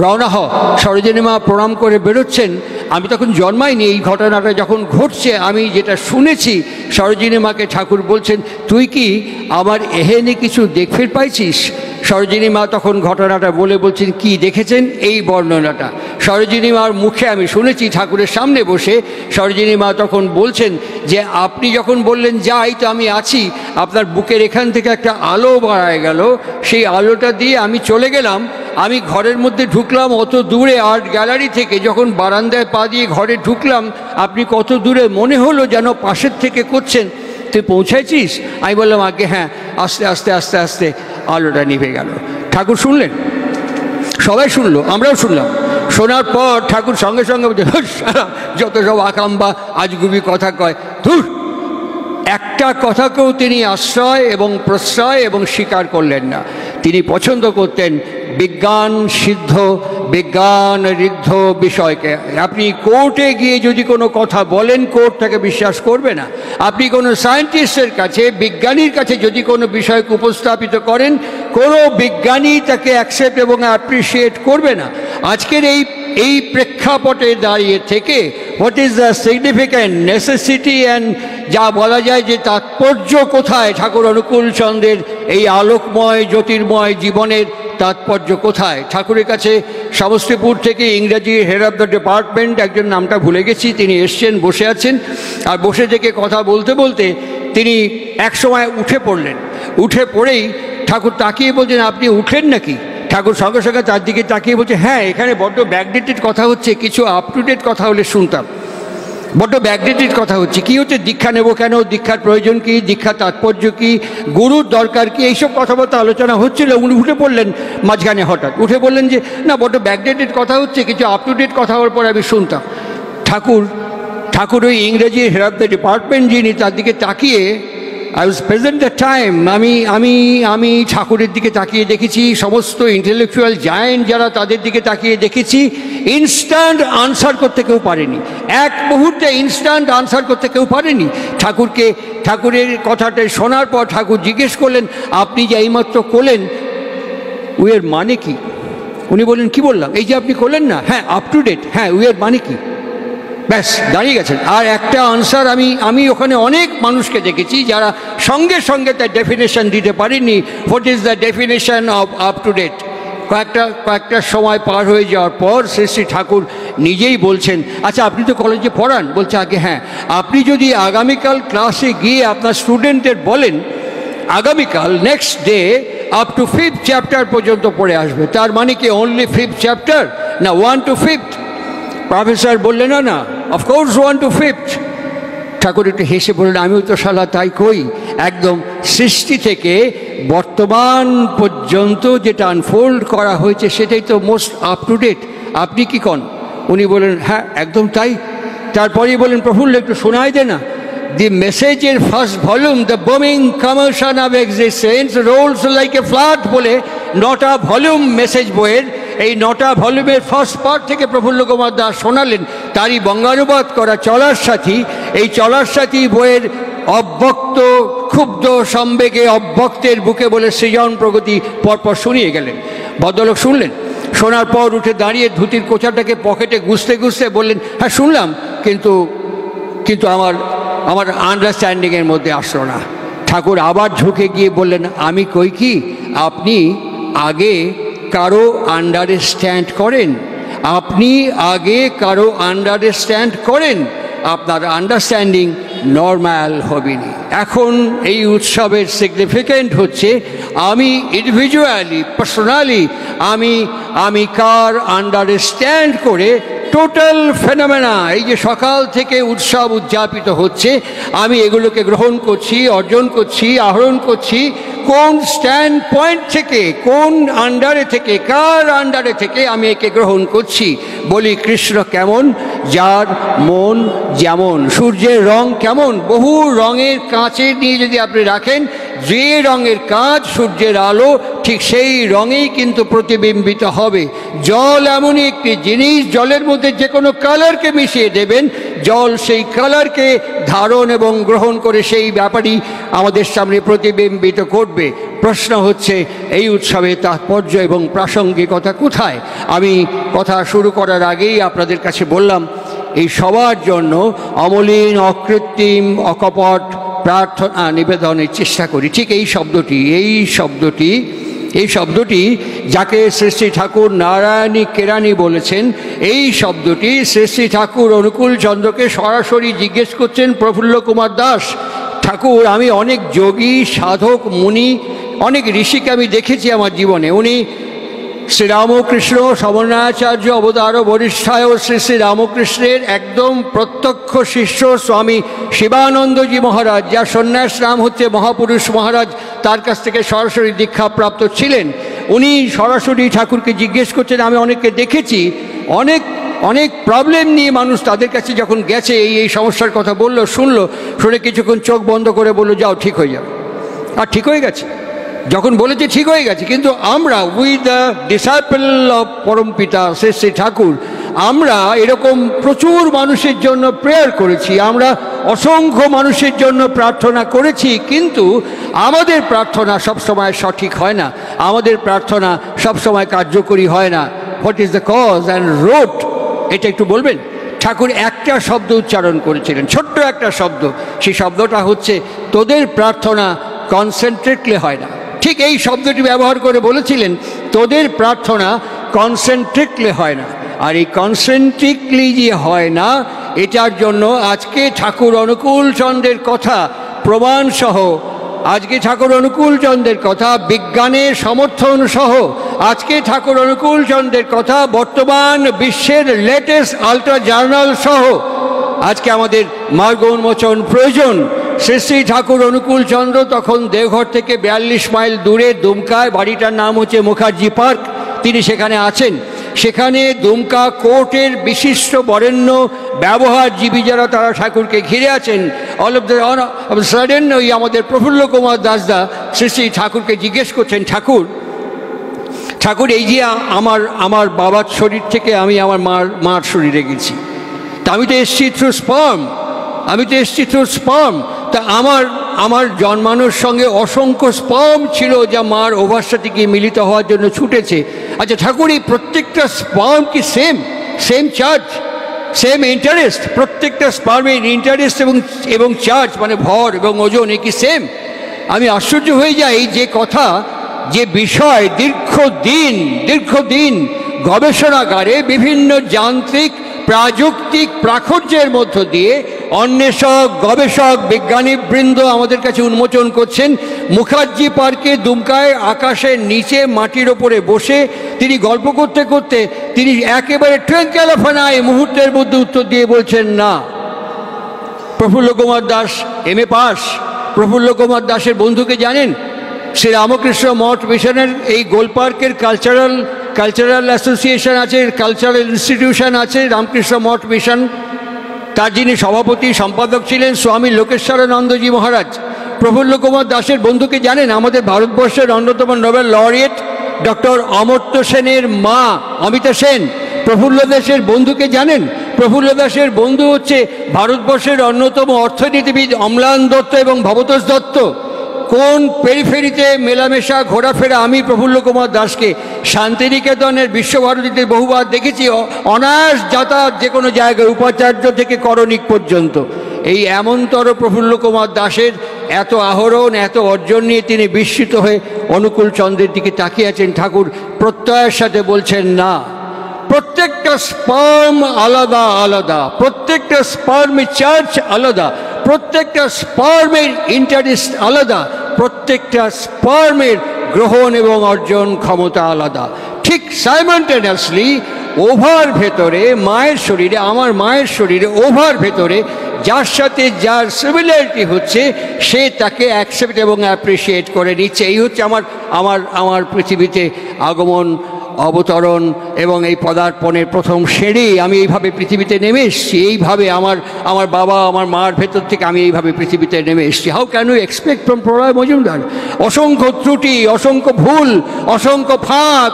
রওনা হ। সরোজিনী মা প্রণাম করে বেরোচ্ছেন। আমি তখন জন্মাইনি, এই ঘটনাটা যখন ঘটছে আমি যেটা শুনেছি, সরোজিনী মাকে ঠাকুর বলছেন, তুই কি আমার এহেনে কিছু দেখতে পাইছিস? সরোজিনী মা তখন ঘটনাটা বলে বলছেন, কি দেখেছেন? এই বর্ণনাটা সরোজিনী মার মুখে আমি শুনেছি ঠাকুরের সামনে বসে। সরোজিনী মা তখন বলছেন যে আপনি যখন বললেন যাই, তো আমি আছি, আপনার বুকের এখান থেকে একটা আলো বাড়ায় গেল, সেই আলোটা দিয়ে আমি চলে গেলাম। আমি ঘরের মধ্যে ঢুকলাম অত দূরে, আর্ট গ্যালারি থেকে যখন বারান্দায় পা দিয়ে ঘরে ঢুকলাম, আপনি কত দূরে মনে হলো যেন পাশের থেকে করছেন। তুই পৌঁছাইছিস? আমি বললাম আগে হ্যাঁ। আস্তে আস্তে আস্তে আস্তে আলোটা নিভে গেল। ঠাকুর শুনলেন, সবাই শুনলো, আমরাও শুনলাম। শোনার পর ঠাকুর সঙ্গে সঙ্গে বলছে, যত সব আকাম্বা আজগুবি কথা কয়, ধুর। একটা কথাকেও তিনি আশ্রয় এবং প্রশ্রয় এবং স্বীকার করলেন না। তিনি পছন্দ করতেন বিজ্ঞান সিদ্ধ, বিজ্ঞান ঋদ্ধ বিষয়কে। আপনি কোর্টে গিয়ে যদি কোনো কথা বলেন, কোর্ট তাকে বিশ্বাস করবে না। আপনি কোনো সায়েন্টিস্টের কাছে, বিজ্ঞানীর কাছে যদি কোনো বিষয়কে উপস্থাপিত করেন, কোনো বিজ্ঞানী তাকে অ্যাকসেপ্ট এবং অ্যাপ্রিসিয়েট করবে না। আজকের এই প্রেক্ষাপটে দাঁড়িয়ে থেকে what is the significant necessity and যা বলা যায় যে তাৎপর্য কোথায়, ঠাকুর অনুকূল চন্দ্রের এই আলোকময় জ্যোতির্ময় জীবনের তাৎপর্য কোথায়? ঠাকুরের কাছে সমস্তিপুর থেকে ইংরেজি হেড অফ দ্য ডিপার্টমেন্ট, একজন নামটা ভুলে গেছি, তিনি এসছেন, বসে আছেন। আর বসে থেকে কথা বলতে বলতে তিনি এক সময় উঠে পড়লেন। উঠে পড়েই ঠাকুর তাকিয়ে বলছেন, আপনি উঠলেন নাকি? ঠাকুর সঙ্গে সঙ্গে তার দিকে তাকিয়ে বলছে, হ্যাঁ, এখানে বড্ড ব্যাকডেটেড কথা হচ্ছে, কিছু আপ টু ডেট কথা হলে শুনতাম। বড্ড ব্যাকডেটেড কথা হচ্ছে, কী হচ্ছে, দীক্ষা নেব কেন, দীক্ষার প্রয়োজন কী, দীক্ষার তাৎপর্য কী, গুরুর দরকার কী, এইসব কথাবার্তা আলোচনা হচ্ছিল। উনি উঠে পড়লেন মাঝখানে, হঠাৎ উঠে বললেন যে না, বড্ড ব্যাকডেটেড কথা হচ্ছে, কিছু আপ টু ডেট কথা হওয়ার পরে আমি শুনতাম। ঠাকুর ওই ইংরেজি হেড অফ দ্য ডিপার্টমেন্ট যিনি, তার দিকে তাকিয়ে, I was present the time, আমি ঠাকুরের দিকে তাকিয়ে দেখেছি, সমস্ত ইন্টেলেকচুয়াল জায়েন্ট যারা, তাদের দিকে তাকিয়ে দেখেছি, ইনস্ট্যান্ট আনসার করতে কেউ পারেনি। এক মুহূর্তে ইনস্ট্যান্ট আনসার করতে কেউ পারেনি। ঠাকুরের কথাটা শোনার পর ঠাকুর জিজ্ঞেস করলেন, আপনি যে এইমাত্র করলেন, উয়ের মানে কি? উনি বললেন, কি বললাম? এই যে আপনি করলেন না, হ্যাঁ আপ টু ডেট, হ্যাঁ উয়ের মানে কি? ব্যাস দাঁড়িয়ে গেছেন। আর একটা আনসার আমি ওখানে অনেক মানুষকে দেখেছি যারা সঙ্গে সঙ্গে তার ডেফিনেশন দিতে পারেননি। What is the definition of up to date? কয়েকটা সময় পার হয়ে যাওয়ার পর শ্রী ঠাকুর নিজেই বলছেন, আচ্ছা আপনি তো কলেজে পড়ান? বলছে আগে হ্যাঁ। আপনি যদি আগামীকাল ক্লাসে গিয়ে আপনার স্টুডেন্টদের বলেন আগামীকাল next day up to 5th chapter পর্যন্ত পড়ে আসবে, তার মানে কি অনলি 5th চ্যাপ্টার না 1 to 5th? প্রফেসর বললেন না, অফকোর্স 1 to 5th। ঠাকুর একটু হেসে বললেন, আমিও তো শালা তাই কই, একদম সৃষ্টি থেকে বর্তমান পর্যন্ত যেটা আনফোল্ড করা হয়েছে সেটাই তো মোস্ট আপ টু ডেট। আপনি কি কন? উনি বলেন, হ্যাঁ একদম তাই। তারপরেই বলেন, প্রফুল্ল একটু শোনাই দে না। দি মেসেজের first volume, the booming commotion of existence rolls like a flood বলে 9টা ভলিউম মেসেজ বইয়ের, এই 9টা ভলিউমের ফার্স্ট পার্ট থেকে প্রফুল্ল কুমার দাস শোনালেন। তারই বঙ্গানুবাদ করা চলার সাথী, এই চলার সাথী বইয়ের অব্যক্ত ক্ষুব্ধ সম্বেগে অব্যক্তের বুকে বলে সৃজন প্রগতি পরপর শুনিয়ে গেলেন। ভদ্রলোক শুনলেন, শোনার পর উঠে দাঁড়িয়ে ধুতির কোচাটাকে পকেটে গুছতে গুছতে বললেন, হ্যাঁ শুনলাম, কিন্তু আমার আন্ডারস্ট্যান্ডিংয়ের মধ্যে আসলো না। ঠাকুর আবার ঝুঁকে গিয়ে বললেন, আমি কই কি, আপনি আগে কারো আন্ডারস্ট্যান্ড করেন, আপনি আগে কারো আন্ডারস্ট্যান্ড করেন, আপনার আন্ডারস্ট্যান্ডিং নর্মাল হবে না। এখন এই উৎসবের সিগনিফিক্যান্ট হচ্ছে আমি ইন্ডিভিজুয়ালি পার্সোনালি আমি কার আন্ডারস্ট্যান্ড করে টোটাল ফেনোমেনা, এই যে সকাল থেকে উৎসব উদযাপিত হচ্ছে, আমি এগুলোকে গ্রহণ করছি, অর্জন করছি, আহরণ করছি, কোন স্ট্যান্ড পয়েন্ট থেকে, কোন আন্ডারে থেকে, কার আন্ডারে থেকে আমি একে গ্রহণ করছি। বলি কৃষ্ণ কেমন, যার মন যেমন, সূর্যের রং কেমন, বহু রঙের কাঁচে নিয়ে যদি আপনি রাখেন, যে রঙের কাজ সূর্যের আলো ঠিক সেই রঙেই কিন্তু প্রতিবিম্বিত হবে। জল এমনই একটি জিনিস, জলের মধ্যে যে কোনো কালারকে মিশিয়ে দেবেন, জল সেই কালারকে ধারণ এবং গ্রহণ করে সেই ব্যাপারই আমাদের সামনে প্রতিবিম্বিত করবে। প্রশ্ন হচ্ছে এই উৎসবের তাৎপর্য এবং প্রাসঙ্গিকতা কোথায়? আমি কথা শুরু করার আগেই আপনাদের কাছে বললাম, এই সবার জন্য অমলিন, অকৃত্রিম, অকপট প্রার্থনা নিবেদনের চেষ্টা করি। ঠিক এই শব্দটি যাকে শ্রী শ্রী ঠাকুর নারায়ণী কেরানি বলেছেন, এই শব্দটি শ্রী শ্রী ঠাকুর অনুকূল চন্দ্রকে সরাসরি জিজ্ঞেস করছেন প্রফুল্ল কুমার দাস। ঠাকুর, আমি অনেক যোগী, সাধক, মুনি, অনেক ঋষিকে আমি দেখেছি আমার জীবনে। উনি শ্রীরামকৃষ্ণ সমন্বয়াচার্য অবতার বরিষ্ঠায় শ্রী শ্রী রামকৃষ্ণের একদম প্রত্যক্ষ শিষ্য স্বামী শিবানন্দজি মহারাজ, যার সন্ন্যাস নাম হচ্ছে মহাপুরুষ মহারাজ, তার কাছ থেকে সরাসরি দীক্ষাপ্রাপ্ত ছিলেন। উনি সরাসরি ঠাকুরকে জিজ্ঞেস করছেন। আমি অনেককে দেখেছি, অনেক প্রবলেম নিয়ে মানুষ তাদের কাছে যখন গেছে, এই সমস্যার কথা বললো, শুনে কিছুক্ষণ চোখ বন্ধ করে বললো যাও ঠিক হয়ে যাবে, আর ঠিক হয়ে গেছে। যখন বলেছে ঠিক হয়ে গেছে, কিন্তু আমরা with the disciple of Parampita Shri Shri Thakur, আমরা এরকম প্রচুর মানুষের জন্য প্রেয়ার করেছি, আমরা অসংখ্য মানুষের জন্য প্রার্থনা করেছি, কিন্তু আমাদের প্রার্থনা সবসময় সঠিক হয় না, আমাদের প্রার্থনা সবসময় কার্যকরী হয় না। What is the cause and root? এটা একটু বলবেন। ঠাকুর একটা শব্দ উচ্চারণ করেছিলেন, ছোট্ট একটা শব্দ, সেই শব্দটা হচ্ছে তোদের প্রার্থনা কনসেন্ট্রেটলি হয় না। ঠিক এই শব্দটি ব্যবহার করে বলেছিলেন তোদের প্রার্থনা কনসেন্ট্রেটলি হয় না। আর এই কনসেন্ট্রিকলি যে হয় না, এটার জন্য আজকে ঠাকুর অনুকূল চন্দ্রের কথা প্রমাণসহ, আজকে ঠাকুর অনুকূল চন্দ্রের কথা বিজ্ঞানের সমর্থন সহ, আজকে ঠাকুর অনুকূল চন্দ্রের কথা বর্তমান বিশ্বের লেটেস্ট আল্ট্রা জার্নাল সহ আজকে আমাদের মার্গ উন্মোচন প্রয়োজন। শ্রী শ্রী ঠাকুর অনুকূল চন্দ্র তখন দেওঘর থেকে 42 মাইল দূরে দুমকায়, বাড়িটার নাম হচ্ছে মুখার্জি পার্ক, তিনি সেখানে আছেন। সেখানে দুমকা কোর্টের বিশিষ্ট বরেণ্য ব্যবহারজীবী যারা, তারা ঠাকুরকে ঘিরে আছেন। অল অফ দ্য সাডেন ওই আমাদের প্রফুল্ল কুমার দাসদা শ্রী শ্রী ঠাকুরকে জিজ্ঞেস করছেন, ঠাকুর এই যে আমার বাবার শরীর থেকে আমি আমার মার শরীরে গেছি, তা আমি তো এসছি থ্রু স্পার্ম, তা আমার জন্মানোর সঙ্গে অসংখ্য স্পার্ম ছিল যা মার ওভারসা থেকে মিলিত হওয়ার জন্য ছুটেছে। আচ্ছা ঠাকুর, এই প্রত্যেকটা স্পার্ম কি সেম চার্জ, সেম ইন্টারেস্ট? প্রত্যেকটা স্পার্মের ইন্টারেস্ট এবং চার্জ মানে ভর এবং ওজন এ কি সেম? আমি আশ্চর্য হয়ে যাই যে কথা, যে বিষয় দীর্ঘদিন গবেষণাগারে বিভিন্ন যান্ত্রিক প্রাযুক্তিক প্রাচুর্যের মধ্য দিয়ে অন্বেষক, গবেষক, বিজ্ঞানীবৃন্দ আমাদের কাছে উন্মোচন করছেন। মুখার্জি পার্কে দুমকায় আকাশের নিচে মাটির ওপরে বসে তিনি গল্প করতে করতে তিনি একেবারে টুইঙ্কেল অফ অ্যান আই মুহূর্তের মধ্যে উত্তর দিয়ে বলছেন না। Prafulla Kumar Das MA pass. প্রফুল্ল কুমার দাসের বন্ধুকে জানেন? শ্রী রামকৃষ্ণ মঠ মিশনের এই গোলপার্কের কালচারাল অ্যাসোসিয়েশন আছে, কালচারাল ইনস্টিটিউশন আছে, রামকৃষ্ণ মঠ মিশন, তার যিনি সভাপতি সম্পাদক ছিলেন স্বামী লোকেশ্বরানন্দজি মহারাজ। প্রফুল্ল কুমার দাসের বন্ধুকে জানেন? আমাদের ভারতবর্ষের অন্যতম নোবেল লরিয়েট ডক্টর অমর্ত্য সেনের মা অমিতা সেন। প্রফুল্ল দাসের বন্ধুকে জানেন? প্রফুল্ল দাসের বন্ধু হচ্ছে ভারতবর্ষের অন্যতম অর্থনীতিবিদ অম্লান দত্ত এবং ভবতোষ দত্ত। কোন পেরিফেরিতে মেলামেশা ঘোরাফেরা! আমি প্রফুল্ল কুমার দাসকে শান্তিনিকেতনের বিশ্বভারতীতে বহুবার দেখেছি, অনায়াস যাতায়াত যে কোনো জায়গায়, উপাচার্য থেকে করণিক পর্যন্ত। এই এমনতর প্রফুল্ল কুমার দাসের এত আহরণ, এত অর্জন নিয়ে তিনি বিস্মিত হয়ে অনুকূল চন্দ্রের দিকে তাকিয়ে আছেন। ঠাকুর প্রত্যয়ের সাথে বলছেন না, প্রত্যেকটা স্পার্ম আলাদা আলাদা, প্রত্যেকটা স্পার্মের চার্জ আলাদা, প্রত্যেকটা স্পার্মের ইন্টারেস্ট আলাদা, প্রত্যেকটা স্পার্মের গ্রহণ এবং অর্জন ক্ষমতা আলাদা। ঠিক সাইমালটেনিয়াসলি ওভার ভেতরে মায়ের শরীরে, আমার মায়ের শরীরে ওভার ভেতরে যার সাথে যার সিমিলারিটি হচ্ছে, সে তাকে অ্যাকসেপ্ট এবং অ্যাপ্রিসিয়েট করে নিচ্ছে। এই হচ্ছে আমার পৃথিবীতে আগমন অবতরণ এবং এই পদার্পণের প্রথম সিঁড়ি। আমি এইভাবে পৃথিবীতে নেমে এসেছি, এইভাবে আমার বাবা আমার মার ভেতর থেকে আমি এইভাবে পৃথিবীতে নেমে এসেছি। How can you expect from Pralay Majumdar? অসংখ্য ত্রুটি, অসংখ্য ভুল, অসংখ্য ফাঁক,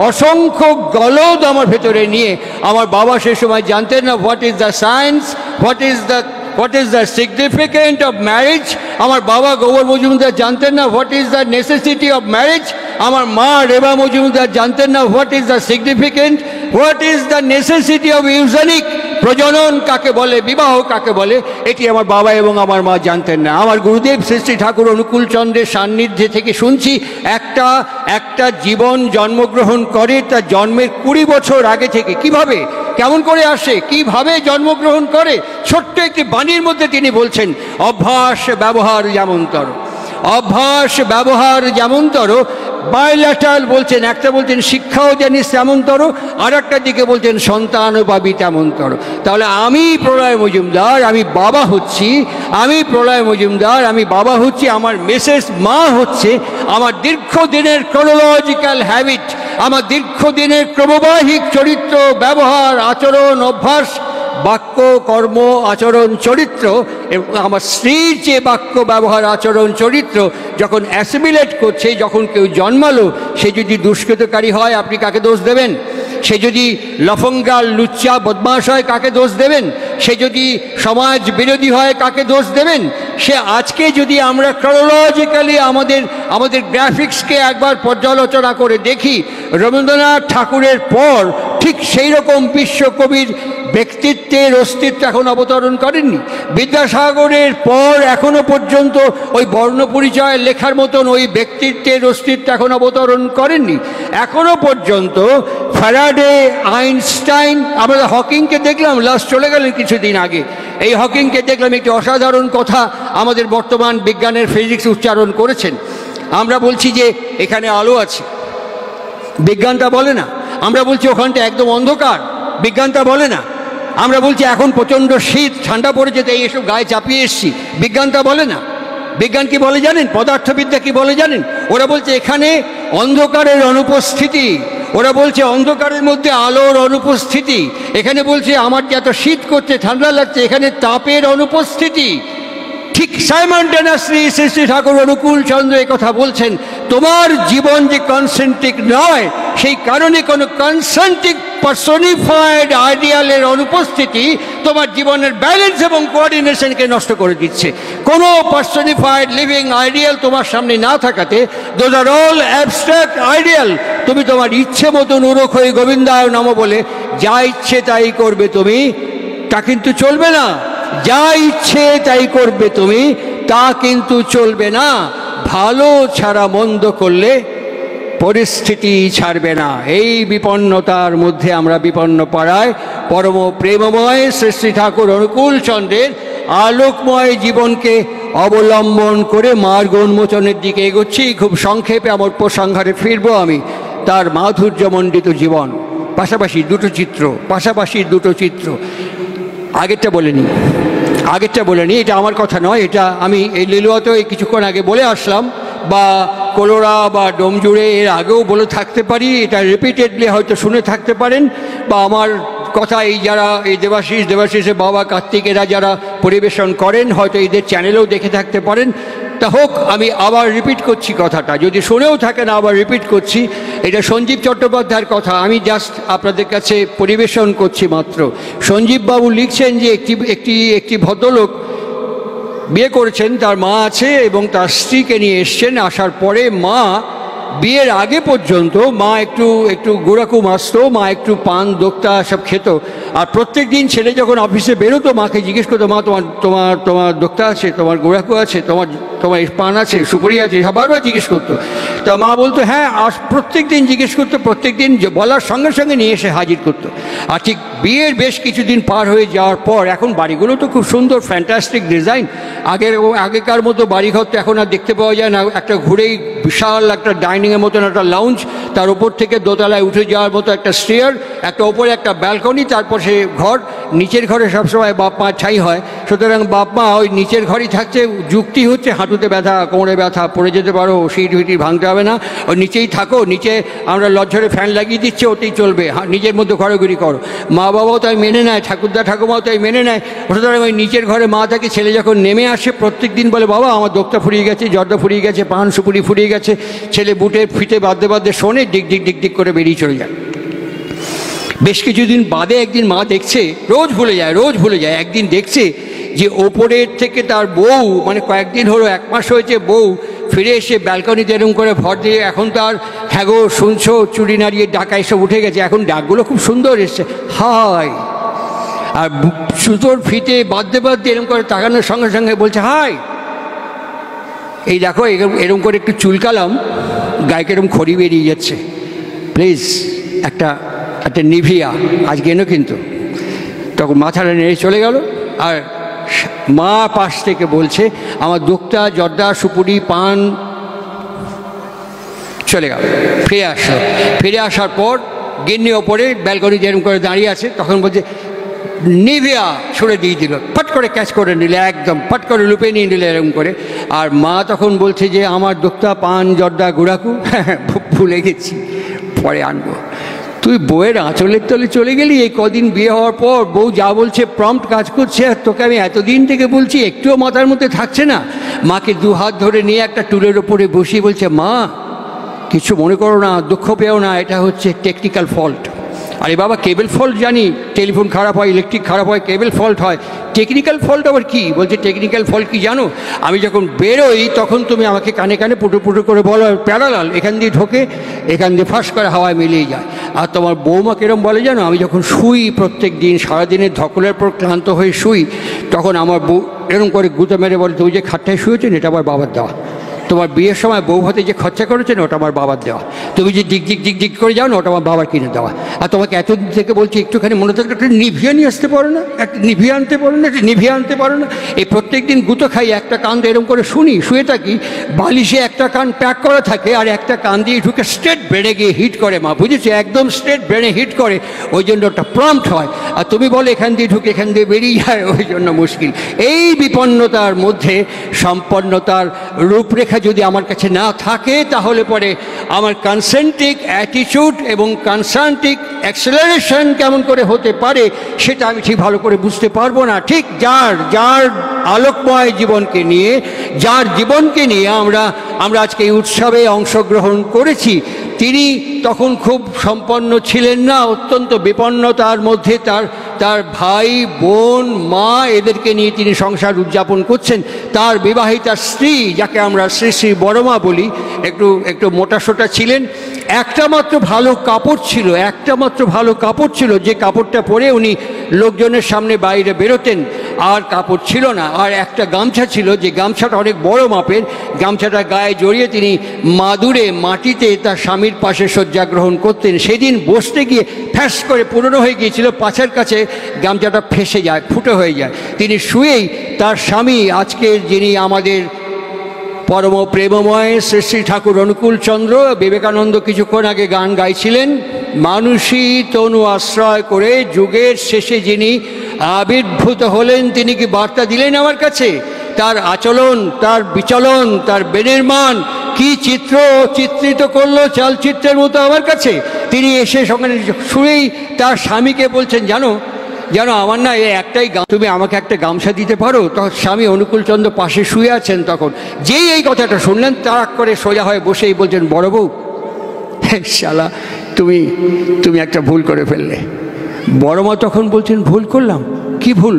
অসংখ্য গলদ আমার ভেতরে নিয়ে আমার বাবা সে সময় জানতেন না what is the science, what is the significant of marriage. আমার বাবা গোবর মজুমদার জানতেন না what is the necessity of marriage. আমার মা রেবা মজুমদার জানতেন না what is the significant, what is the necessity of eugenic. প্রজনন কাকে বলে, বিবাহ কাকে বলে, এটি আমার বাবা এবং আমার মা জানতেন না। আমার গুরুদেব শ্রী শ্রী ঠাকুর অনুকূল চন্দ্রের সান্নিধ্যে থেকে শুনছি একটা জীবন জন্মগ্রহণ করে তার জন্মের 20 বছর আগে থেকে। কিভাবে, কেমন করে আসে, কিভাবে জন্মগ্রহণ করে, ছোট্ট একটি বাণীর মধ্যে তিনি বলছেন, অভ্যাস ব্যবহার যেমনতর, অভ্যাস ব্যবহার যেমনতর। বায়োল্যাটারাল বলছেন, একটা বলছেন শিক্ষাও জানিস তেমনতর, আর একটা দিকে বলছেন সন্তানও পাবি তেমনতর। তাহলে আমি প্রলয় মজুমদার, আমি বাবা হচ্ছি, আমি প্রলয় মজুমদার, আমি বাবা হচ্ছি, আমার মিসেস মা হচ্ছে আমার দীর্ঘদিনের ক্রোনোলজিক্যাল হ্যাবিট, আমার দীর্ঘদিনের ক্রমবাহিক চরিত্র, ব্যবহার, আচরণ, অভ্যাস, বাক্য, কর্ম, আচরণ, চরিত্র। এবং আমার স্ত্রীর যে বাক্য, ব্যবহার, আচরণ, চরিত্র যখন অ্যাসিমিলেট করছে, যখন কেউ জন্মালো সে যদি দুষ্কৃতকারী হয় আপনি কাকে দোষ দেবেন? সে যদি লফঙ্গাল, লুচ্চা, বদমাশ হয় কাকে দোষ দেবেন? সে যদি সমাজ বিরোধী হয় কাকে দোষ দেবেন? সে আজকে যদি আমরা ক্রোনোলজিক্যালি আমাদের গ্রাফিক্সকে একবার পর্যালোচনা করে দেখি, রবীন্দ্রনাথ ঠাকুরের পর ঠিক সেই রকম বিশ্বকবির ব্যক্তিত্বের অস্তিত্ব এখন অবতরণ করেননি। বিদ্যাসাগরের পর এখনো পর্যন্ত ওই বর্ণপরিচয় লেখার মতন ওই ব্যক্তিত্বের অস্তিত্ব এখন অবতরণ করেননি। এখনো পর্যন্ত ফ্যারাডে, আইনস্টাইন, আমরা হকিংকে দেখলাম, লাস্ট চলে গেলেন কিছুদিন আগে। এই হকিংকে দেখলাম একটি অসাধারণ কথা আমাদের বর্তমান বিজ্ঞানের ফিজিক্স উচ্চারণ করেছেন। আমরা বলছি যে এখানে আলো আছে, বিজ্ঞানটা বলে না। আমরা বলছি ওখানটা একদম অন্ধকার, বিজ্ঞানটা বলে না। আমরা বলছি এখন প্রচণ্ড শীত, ঠান্ডা পড়েছে, তাই এসব গায়ে চাপিয়ে এসছি, বিজ্ঞানটা বলে না। বিজ্ঞান কি বলে জানেন? পদার্থবিদ্যা কি বলে জানেন? ওরা বলছে এখানে অন্ধকারের অনুপস্থিতি, ওরা বলছে অন্ধকারের মধ্যে আলোর অনুপস্থিতি। এখানে বলছে আমার যে এত শীত করছে, ঠান্ডা লাগছে, এখানে তাপের অনুপস্থিতি। ঠিক সাইমনটেনাসলি শ্রী শ্রী ঠাকুর অনুকূল চন্দ্র কথা বলছেন, তোমার জীবন যে কনসেন্ট্রিক নয়, সেই কারণে কোনো কনসেন্ট্রিক পার্সনিফাইড আইডিয়ালের অনুপস্থিতি তোমার জীবনের ব্যালেন্স এবং কোঅর্ডিনেশনকে নষ্ট করে দিচ্ছে। কোনো পার্সনিফাইড লিভিং আইডিয়াল তোমার সামনে না থাকাতে, those are all abstract ideal. তুমি তোমার ইচ্ছে মতো নুরখ হয়ে গোবিন্দায় নম বলে যা ইচ্ছে তাই করবে তুমি, তা কিন্তু চলবে না। যা ইচ্ছে তাই করবে তুমি, তা কিন্তু চলবে না। ভালো ছাড়া মন্দ করলে পরিস্থিতি ছাড়বে না। এই বিপন্নতার মধ্যে আমরা বিপন্ন পাড়ায় পরম প্রেমময় শ্রী শ্রী ঠাকুর অনুকূল চন্দ্রের আলোকময় জীবনকে অবলম্বন করে মার্গ উন্মোচনের দিকে এগোচ্ছি। খুব সংক্ষেপে আমার উপসংহারে ফিরব আমি। তার মাধুর্যমণ্ডিত জীবন, পাশাপাশি দুটো চিত্র। আগেরটা বলেনি, এটা আমার কথা নয়, এটা আমি এই লিলুয়াতেও কিছুক্ষণ আগে বলে আসলাম, বা কলোরা বা ডোমজুড়ে এর আগেও বলে থাকতে পারি। এটা রিপিটেডলি হয়তো শুনে থাকতে পারেন, বা আমার কথা যারা এই দেবাশিসের বাবা কার্তিক এরা যারা পরিবেশন করেন হয়তো এদের চ্যানেলেও দেখে থাকতে পারেন। তা হোক, আমি আবার রিপিট করছি কথাটা, যদি শুনেও থাকেন আবার রিপিট করছি। এটা সঞ্জীব চট্টোপাধ্যায়ের কথা, আমি জাস্ট আপনাদের কাছে পরিবেশন করছি মাত্র। সঞ্জীববাবু লিখছেন যে একটি ভদ্রলোক বিয়ে করেছেন, তার মা আছে এবং তার স্ত্রীকে নিয়ে এসছেন। আসার পরে মা, বিয়ের আগে পর্যন্ত মা একটু গুড়াকু মাসতো, মা একটু পান দোক্তা সব খেত। আর প্রত্যেক দিন ছেলে যখন অফিসে বেরোতো মাকে জিজ্ঞেস করতো, মা তোমার দোক্তা আছে, তোমার গুড়াকু আছে, তোমার পান আছে, সুপারি আছে, বারবার জিজ্ঞেস করতো। তা মা বলতো হ্যাঁ, আর প্রত্যেক দিন জিজ্ঞেস করতো, প্রত্যেক দিন বলার সঙ্গে সঙ্গে নিয়ে এসে হাজির করতো। আর ঠিক বিয়ের বেশ কিছুদিন পার হয়ে যাওয়ার পর, এখন বাড়িগুলো তো খুব সুন্দর, ফ্যান্টাস্টিক ডিজাইন। আগেকার মতো বাড়িঘর তো এখন আর দেখতে পাওয়া যায় না। একটা ঘুরেই বিশাল একটা ডাইনিং ডাইনিংয়ের মতন একটা লাউঞ্জ, তার উপর থেকে দোতলায় উঠে যাওয়ার মতো একটা স্টেয়ার, একটা ওপরে একটা ব্যালকনি, তারপর সে ঘর। নিচের ঘরে সবসময় বাপ মা ঠাঁই হয়, সুতরাং বাপ মা ওই নিচের ঘরই থাকছে। যুক্তি হচ্ছে হাঁটুতে ব্যথা, কোমরে ব্যথা, পড়ে যেতে পারো, সিট ভিটি ভাঙতে হবে না, ওই নিচেই থাকো, নিচে আমরা লজ্জরে ফ্যান লাগিয়ে দিচ্ছি, ওতেই চলবে, নিজের মধ্যে ঘোরাঘুরি করো। মা বাবাও তাই মেনে নেয়, ঠাকুরদা ঠাকুমাও তাই মেনে নেয়। সুতরাং ওই নিচের ঘরে মা থাকে। ছেলে যখন নেমে আসে প্রত্যেক দিন বলে, বাবা আমার দোকটা ফুরিয়ে গেছে, জর্দা ফুরিয়ে গেছে, পান সুপুরি ফুরিয়ে গেছে। ছেলে বুটের ফিতে বাঁধতে বাঁধতে শোনে, ডিক ডিক ডিক ডিক করে বেরিয়ে চলে যায়। বেশ কিছুদিন বাদে একদিন মা দেখছে, রোজ ভুলে যায়, একদিন দেখছে যে ওপরের থেকে তার বউ, মানে কয়েকদিন হলো, 1 মাস হয়েছে, বউ ফিরে এসে ব্যালকনিতে এরকম করে ভর দিয়ে, এখন তার হ্যাগো শুনছো চুরি নাড়িয়ে ডাকা এসব উঠে গেছে, এখন ডাকগুলো খুব সুন্দর এসছে, হাই। আর সুতোর ফিতে বাঁধতে বাঁধতে এরকম করে তাকানোর সঙ্গে সঙ্গে বলছে, হাই, এই দেখো এরকম করে একটু চুলকালাম, গায়ে এরকম খড়ি বেরিয়ে যাচ্ছে, প্লিজ একটা নিভিয়া আজকে এনো কিন্তু। তখন মাথাটা নেড়ে চলে গেল। আর মা পাশ থেকে বলছে, আমার দোক্তা জর্দা সুপুরি পান চলে গেল। ফিরে আসার পর গিন্নি ওপরে ব্যালকনি যেরকম করে দাঁড়িয়ে আছে, তখন বলছে, নিভিয়া ছুড়ে দিয়ে দিল, ফট করে ক্যাচ করে নিলে, একদম ফট করে লুপে নিয়ে নিলে এরকম করে। আর মা তখন বলছে যে, আমার দোক্তা পান জর্দা গুড়াকু ভুলে গেছি, পরে আনবো। তুই বউয়ের আঁচলের তলে চলে গেলি, এই কদিন বিয়ে হওয়ার পর বউ যা বলছে প্রম্পট কাজ করছে, আর তোকে আমি এতদিন থেকে বলছি, একটুও মাথার মধ্যে থাকছে না। মাকে 2 হাত ধরে নিয়ে একটা টুলের ওপরে বসিয়ে বলছে, মা কিছু মনে করো না, দুঃখ পেও না, এটা হচ্ছে টেকনিক্যাল ফল্ট। আরে বাবা, কেবল ফল্ট জানি, টেলিফোন খারাপ হয়, ইলেকট্রিক খারাপ হয়, কেবল ফল্ট হয়, টেকনিক্যাল ফল্ট আবার কি? বলছে, টেকনিক্যাল ফল্ট কি জানো? আমি যখন বেরোই তখন তুমি আমাকে কানে কানে পুটু পুটু করে বলো, প্যারালাল এখান দিয়ে ঢোকে, এখান দিয়ে ফাঁস করে হাওয়ায় মিলিয়ে যায়। আর তোমার বৌমা কিরম বলে জানো? আমি যখন শুই প্রত্যেক দিন, সারাদিনের ধকলের পর ক্লান্ত হয়ে শুই, তখন আমার বউ এরকম করে গুঁতো মেরে বলে, তুমি যে খাটটায় শুয়েছেন এটা আমার বাবার দেওয়া, তোমার বিয়ের সময় বউ ভাতে যে খরচা করেছেন ওটা আমার বাবার দেওয়া, তুমি যে দিক দিক দিক দিক করে যাও না, ওটা আমার বাবার কিনে দেওয়া। আর তোমাকে এতদিন থেকে বলছি একটুখানি মনে থাকলে একটা নিভিয়া নিয়ে আসতে পারো না, একটা নিভিয়া আনতে পারো না, একটা নিভিয়া আনতে পারো না। এই প্রত্যেক দিন গুঁতো খাই, একটা কান দিয়ে এরকম করে শুনি, শুয়ে থাকি, বালিশে একটা কান প্যাক করা থাকে, আর একটা কান দিয়ে ঢুকে স্ট্রেট ব্রেনে গিয়ে হিট করে। মা বুঝেছি, একদম স্ট্রেট ব্রেনে হিট করে, ওই জন্য ওটা প্রম্পট হয়। আর তুমি বলো এখান দিয়ে ঢুকে এখান দিয়ে বেরিয়ে যায়, ওই জন্য মুশকিল। এই বিপন্নতার মধ্যে সম্পন্নতার রূপরেখা যদি আমার কাছে না থাকে, তাহলে পরে আমার কনসেন্ট্রিক অ্যাটিটিউড এবং কনসেন্ট্রিক অ্যাক্সেলারেশন কেমন করে হতে পারে সেটা আমি ঠিক ভালো করে বুঝতে পারবো না। ঠিক যার আলোকময় জীবনকে নিয়ে, যার জীবনকে নিয়ে আমরা আজকে এই উৎসবে অংশগ্রহণ করেছি, তিনি তখন খুব সম্পন্ন ছিলেন না, অত্যন্ত বিপন্নতার মধ্যে তার ভাই বোন মা এদেরকে নিয়ে তিনি সংসার উদযাপন করছেন। তার বিবাহিতা স্ত্রী, যাকে আমরা শ্রী শ্রী বড়মা বলি, একটু মোটাসোটা ছিলেন। একটা মাত্র ভালো কাপড় ছিল, যে কাপড়টা পরে উনি লোকজনের সামনে বাইরে বেরোতেন, আর কাপড় ছিল না। আর একটা গামছা ছিল, যে গামছাটা অনেক বড় মাপের, গামছাটা গায়ে জড়িয়ে তিনি মাদুরে মাটিতে তার স্বামীর পাশে শয্যা গ্রহণ করতেন। সেদিন বসতে গিয়ে ফ্যাস করে পুরনো হয়ে গিয়েছিল, পাছের কাছে গামছাটা ফেসে যায়, ফুটো হয়ে যায়। তিনি শুয়েই তার স্বামী, আজকের যিনি আমাদের পরম প্রেমময় শ্রী শ্রী ঠাকুর অনুকূল চন্দ্র বিবেকানন্দ কিছুক্ষণ আগে গান গাইছিলেন, মানুষই তনু আশ্রয় করে যুগের শেষে যিনি আবির্ভূত হলেন, তিনি কি বার্তা দিলেন আমার কাছে? তার আচরণ, তার বিচলন, তার বেনির্মাণ কি চিত্রিত করলো চালচিত্রের মতো আমার কাছে। তিনি এসে সঙ্গে শুয়েই তার স্বামীকে বলছেন, জানো আমার না এই একটাই, তুমি আমাকে একটা গামছা দিতে পারো? তখন স্বামী অনুকূলচন্দ্র পাশে শুয়ে আছেন। তখন যেই এই কথাটা শুনলেন, তাড়াক করে সোজা হয়ে বসেই বলছেন, বড় বউ, শালা তুমি একটা ভুল করে ফেললে। বড় মা তখন বলছেন, ভুল করলাম? কি ভুল?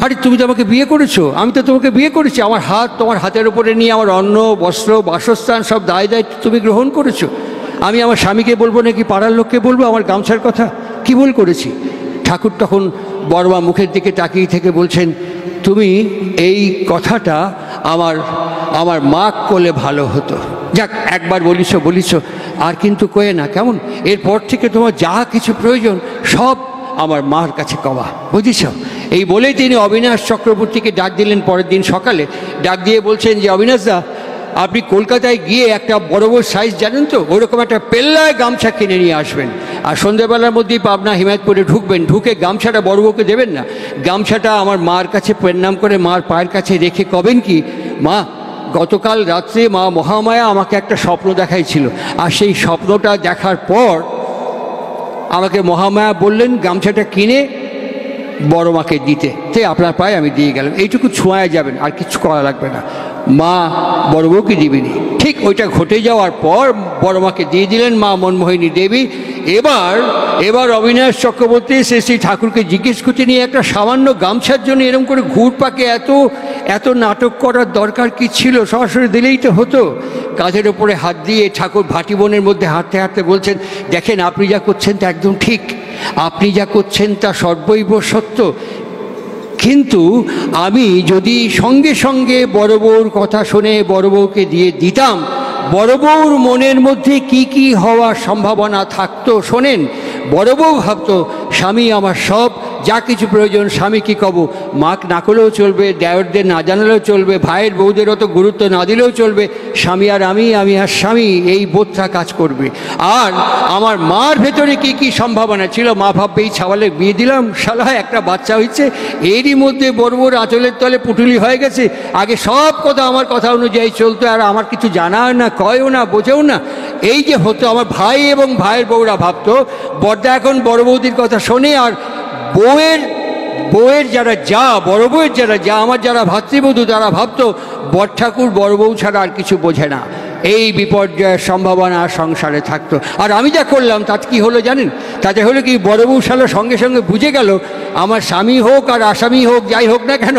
আরে তুমি তো আমাকে বিয়ে করেছো, আমি তো তোমাকে বিয়ে করেছি, আমার হাত তোমার হাতের উপরে নিয়ে আমার অন্ন বস্ত্র বাসস্থান সব দায়িত্ব তুমি গ্রহণ করেছো। আমি আমার স্বামীকে বলবো নাকি পাড়ার লোককে বলবো আমার গামছার কথা? কি ভুল করেছি? ঠাকুর তখন বড়মা মুখের দিকে তাকিয়ে থেকে বলছেন, তুমি এই কথাটা আমার মা করলে ভালো হতো। যাক, একবার বলিছ আর কিন্তু কয়ে না, কেমন? এরপর থেকে তোমার যা কিছু প্রয়োজন সব আমার মার কাছে কওয়া, বুঝেছ? এই বলেই তিনি অবিনাশ চক্রবর্তীকে ডাক দিলেন পরের দিন সকালে। ডাক দিয়ে বলছেন যে, অবিনাশদা, আপনি কলকাতায় গিয়ে একটা বড় বড় সাইজ জানেন তো, ওইরকম একটা পেল্লায় গামছা কিনে নিয়ে আসবেন, আর সন্ধ্যেবেলার মধ্যেই পাবনা হিমায়তপুরে ঢুকবেন, ঢুকে গামছাটা বড় বউকে দেবেন না, গামছাটা আমার মার কাছে প্রণাম করে মার পায়ের কাছে রেখে কবেন কি, মা গতকাল রাত্রে মা মহামায়া আমাকে একটা স্বপ্ন দেখাইছিল, আর সেই স্বপ্নটা দেখার পর আমাকে মহামায়া বললেন গামছাটা কিনে বড় মাকে দিতে, তাই আপনার পায়ে আমি দিয়ে গেলাম, এইটুকু ছোঁয়ায় যাবেন, আর কিছু করা লাগবে না। মা বড় বউকে দিবেনি, ঠিক ওইটা ঘটে যাওয়ার পর বড় মাকে দিয়ে দিলেন মা মনমোহিনী দেবী। এবার অবিনাশ চক্রবর্তী শ্রী ঠাকুরকে জিজ্ঞেস করতে নিয়ে একটা সামান্য গামছার জন্য এরকম করে ঘুরপাকে এত নাটক করার দরকার কি ছিল, সরাসরি দিলেই তো হতো। কাঁধের ওপরে হাত দিয়ে ঠাকুর ভাটিবনের মধ্যে হাঁটতে হাঁটতে বলছেন, দেখেন আপনি যা করছেন তা একদম ঠিক, আপনি যা করছেন তা সর্বৈব সত্য, কিন্তু আমি যদি সঙ্গে সঙ্গে বড় বউর কথা শুনে বড় বউকে দিয়ে দিতাম, বড় বউর মনের মধ্যে কি কি হওয়ার সম্ভাবনা থাকতো শোনেন। বড় বউ ভাবতো স্বামী আমার সব, যা কিছু প্রয়োজন স্বামী কি কব, মাক না করলেও চলবে, দেওরদের না জানালেও চলবে, ভাইয়ের বউদের অত গুরুত্ব না দিলেও চলবে, স্বামী আর আমি আর স্বামী, এই বোধটা কাজ করবে। আর আমার মার ভেতরে কি কি সম্ভাবনা ছিল, মা ভাববে এই ছাওয়ালের বিয়ে দিলাম, শালা একটা বাচ্চা হয়েছে, এরই মধ্যে বড় বড় আঁচলের তলে পুটুলি হয়ে গেছে, আগে সব কথা আমার কথা অনুযায়ী চলতো, আর আমার কিছু জানাও না, কয়ও না, বোঝেও না, এই যে হতো। আমার ভাই এবং ভাইয়ের বউরা ভাবতো বড়দা এখন বড় বৌদির কথা শোনে, আর বউয়ের যারা যা, বড় বউয়ের যারা যা, আমার যারা ভাতৃবধূ তারা ভাবতো বড় ঠাকুর বড় বউ ছাড়া আর কিছু বোঝে না। এই বিপর্যয়ের সম্ভাবনা সংসারে থাকতো। আর আমি যা করলাম তাতে কি হলো জানেন, তাতে হলো কি, বড় বউ শালা সঙ্গে সঙ্গে বুঝে গেল আমার স্বামী হোক আর আসামি হোক, যাই হোক না কেন,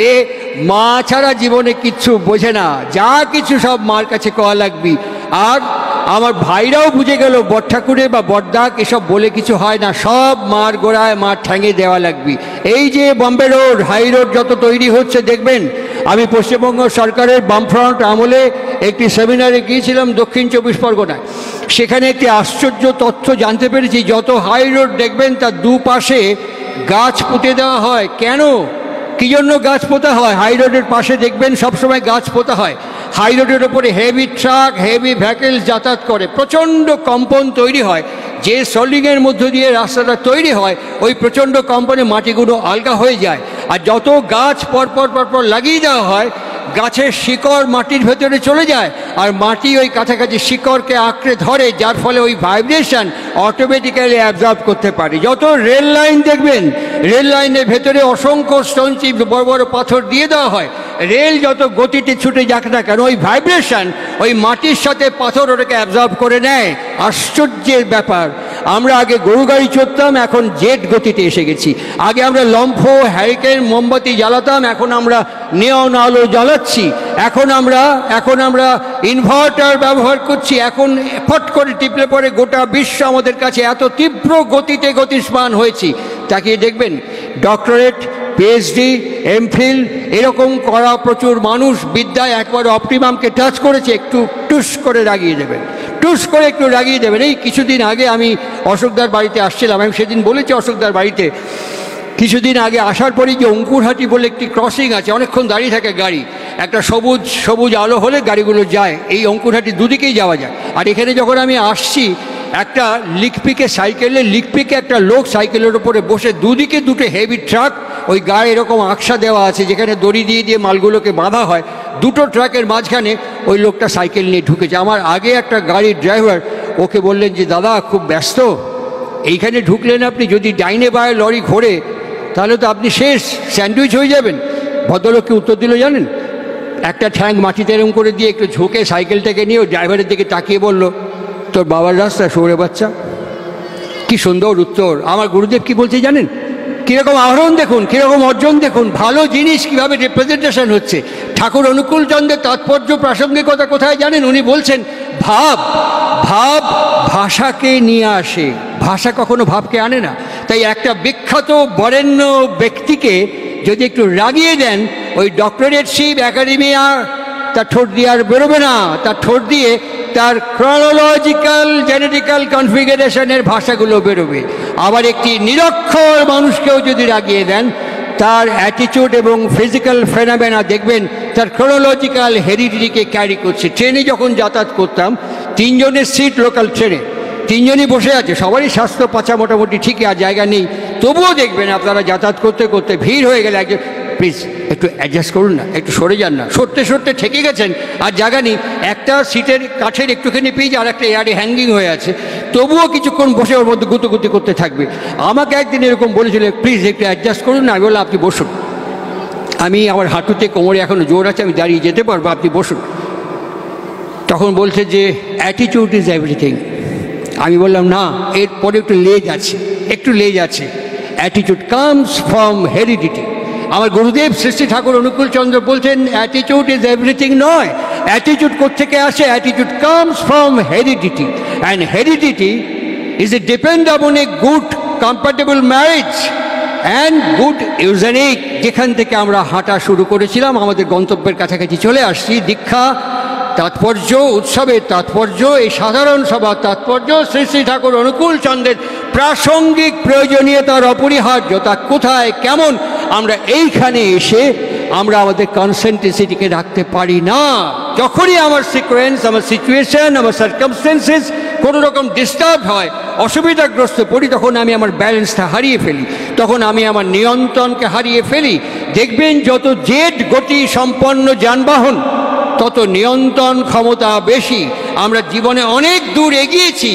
এ মা ছাড়া জীবনে কিচ্ছু বোঝে না, যা কিছু সব মার কাছে কওয়া লাগবি। আর আমার ভাইরাও বুঝে গেল বড় ঠাকুরে বা বড়দাক এসব বলে কিছু হয় না, সব মার গোড়ায় মার ঠ্যাঙে দেওয়া লাগবি। এই যে বম্বে রোড, হাই রোড যত তৈরি হচ্ছে দেখবেন, আমি পশ্চিমবঙ্গ সরকারের বামফ্রন্ট আমলে একটি সেমিনারে গিয়েছিলাম দক্ষিণ 24 পরগনায়, সেখানে একটি আশ্চর্য তথ্য জানতে পেরেছি, যত হাই রোড দেখবেন তার দুপাশে গাছ পুঁতে দেওয়া হয়। কেন, কী জন্য গাছ পোতা হয়? হাই রোডের পাশে দেখবেন সবসময় গাছ পোতা হয়। হাই রোডের ওপরে হেভি ট্রাক, হেভি ভেহিকেল যাতায়াত করে, প্রচণ্ড কম্পন তৈরি হয়, যে সোলিংয়ের মধ্য দিয়ে রাস্তাটা তৈরি হয়, ওই প্রচণ্ড কম্পনে মাটিগুলো আলগা হয়ে যায়। আর যত গাছ পরপর লাগিয়ে দেওয়া হয়, গাছের শিকড় মাটির ভেতরে চলে যায়, আর মাটি ওই কাছাকাছি শিকড়কে আঁকড়ে ধরে, যার ফলে ওই ভাইব্রেশন অটোমেটিক্যালি অ্যাবজর্ব করতে পারে। যত রেল লাইন দেখবেন, রেল লাইনের ভেতরে অসংখ্য স্টোন চিপ, বড় বড় পাথর দিয়ে দেওয়া হয়, রেল যত গতিতে ছুটে যাক না কেন, ওই ভাইব্রেশন ওই মাটির সাথে পাথর ওটাকে অ্যাবজর্ব করে নেয়। আশ্চর্যের ব্যাপার, আমরা আগে গরু গাড়ি চড়তাম, এখন জেট গতিতে এসে গেছি। আগে আমরা লম্ফ, হ্যারিকেন, মোমবাতি জ্বালাতাম, এখন আমরা নিয়ন আলো জ্বালাচ্ছি। এখন আমরা ইনভার্টার ব্যবহার করছি। এখন ফট করে টিপলে পরে গোটা বিশ্ব আমাদের কাছে এত তীব্র গতিতে গতিস্মান হয়েছি। তাকিয়ে দেখবেন ডক্টরেট, পিএইচডি, এমফিল এরকম করা প্রচুর মানুষ বিদ্যায় একবার অপটিমামকে টাচ করেছে, একটু টুস করে রাগিয়ে দেবেন, টুস করে একটু রাগিয়ে দেবেন। এই কিছুদিন আগে আমি অশোকদার বাড়িতে আসছিলাম, আমি সেদিন বলেছি অশোকদার বাড়িতে কিছুদিন আগে আসার পরেই যে অঙ্কুরহাটি বলে একটি ক্রসিং আছে, অনেকক্ষণ দাঁড়িয়ে থাকে গাড়ি, একটা সবুজ আলো হলে গাড়িগুলো যায়, এই অঙ্কুরহাটি দুদিকেই যাওয়া যায়। আর এখানে যখন আমি আসছি, একটা লিকপিকে একটা লোক সাইকেলের ওপরে বসে, দুদিকে দুটো হেভি ট্রাক, ওই গায়ে এরকম আকশা দেওয়া আছে যেখানে দড়ি দিয়ে মালগুলোকে বাঁধা হয়, দুটো ট্রাকের মাঝখানে ওই লোকটা সাইকেল নিয়ে ঢুকেছে। আমার আগে একটা গাড়ির ড্রাইভার ওকে বললেন যে দাদা খুব ব্যস্ত, এইখানে ঢুকলেন আপনি, যদি ডাইনে বায়ে লরি ঘোরে তাহলে তো আপনি শেষ, স্যান্ডউইচ হয়ে যাবেন। ভদ্রলোককে উত্তর দিল জানেন, একটা ঠ্যাং মাটিতে এরম করে দিয়ে একটু ঝুঁকে সাইকেলটাকে নিয়ে ড্রাইভারের দিকে তাকিয়ে বলল, তোর বাবার রাস্তা সৌরে বাচ্চা। কি সুন্দর উত্তর। আমার গুরুদেব কি বলছে জানেন, কীরকম আহরণ দেখুন, কীরকম অর্জন দেখুন, ভালো জিনিস কীভাবে রিপ্রেজেন্টেশন হচ্ছে। ঠাকুর অনুকূল চন্দ্রের তাৎপর্য প্রাসঙ্গিকতা কোথায় জানেন, উনি বলছেন ভাব ভাষাকে নিয়ে আসে, ভাষা কখনো ভাবকে আনে না। তাই একটা বিখ্যাত বরেণ্য ব্যক্তিকে যদি একটু রাগিয়ে দেন, ওই ডক্টরেটশিপ, একাডেমিয়া তার ঠোঁট দিয়ে আর বেরোবে না, তার ঠোঁট দিয়ে তার ক্রনোলজিক্যাল জেনেটিক্যাল কনফিগারেশনের ভাষাগুলো বেরোবে। আবার একটি নিরক্ষর মানুষকেও যদি রাগিয়ে দেন, তার অ্যাটিটিউড এবং ফিজিক্যাল ফেনোমেনা দেখবেন তার ক্রোনোলজিক্যাল হেরিডিটিকে ক্যারি করছে। ট্রেনে যখন যাতায়াত করতাম, 3 জনের সিট লোকাল ট্রেনে, 3 জনই বসে আছে, সবারই স্বাস্থ্য পাচা মোটামুটি ঠিকই, আর জায়গা নেই, তবুও দেখবেন আপনারা যাতায়াত করতে করতে ভিড় হয়ে গেলে একজন প্লিজ একটু অ্যাডজাস্ট করুন না, একটু সরে যান না, সরতে সরতে ঠেকে গেছেন আর জায়গা নেই, একটা সিটের কাঠের একটুখানি পিচ আর একটা এয়ারে হ্যাঙ্গিং হয়ে আছে, তবুও কিছুক্ষণ বসে ওর মধ্যে গুতুগুতি করতে থাকবে। আমাকে একদিন এরকম বলেছিল, প্লিজ একটু অ্যাডজাস্ট করুন না। আমি বললাম আপনি বসুন, আমি আমার হাঁটুতে কোমরে এখনও জোর আছে, আমি দাঁড়িয়ে যেতে পারবো, আপনি বসুন। তখন বলছে যে অ্যাটিটিউড ইজ এভরিথিং। আমি বললাম না, এরপরে একটু লেজ আছে, একটু লেজ আছে। Attitude comes from heredity. আমার গুরুদেব শ্রী শ্রী ঠাকুর অনুকূল চন্দ্র বলছেন অ্যাটিটিউড ইজ এভরিথিং নয়। অ্যাটিটিউড কোত্থেকে আসে? Attitude comes from heredity, and heredity is a depend upon a good compatible marriage and good eugenic. যেখান থেকে আমরা হাঁটা শুরু করেছিলাম, আমাদের গন্তব্যের কাছাকাছি চলে আসছি। দীক্ষা তাৎপর্য, উৎসবের তাৎপর্য, এই সাধারণ সভার তাৎপর্য, শ্রী শ্রী ঠাকুর অনুকূল চন্দ্রের প্রাসঙ্গিক প্রয়োজনীয়তার অপরিহার্যতা কোথায়, কেমন, আমরা এইখানে এসে আমরা আমাদের কনসেন্ট্রেসিটিকে রাখতে পারি না। যখনই আমার সিকোয়েন্স, আমার সিচুয়েশন, আমার সার্কামস্টেন্সেস কোনো রকম ডিস্টার্ব হয়, অসুবিধাগ্রস্ত পড়ি, তখন আমি আমার ব্যালেন্সটা হারিয়ে ফেলি, তখন আমি আমার নিয়ন্ত্রণকে হারিয়ে ফেলি। দেখবেন যত জেট গতি সম্পন্ন যানবাহন তত নিয়ন্ত্রণ ক্ষমতা বেশি। আমরা জীবনে অনেক দূর এগিয়েছি,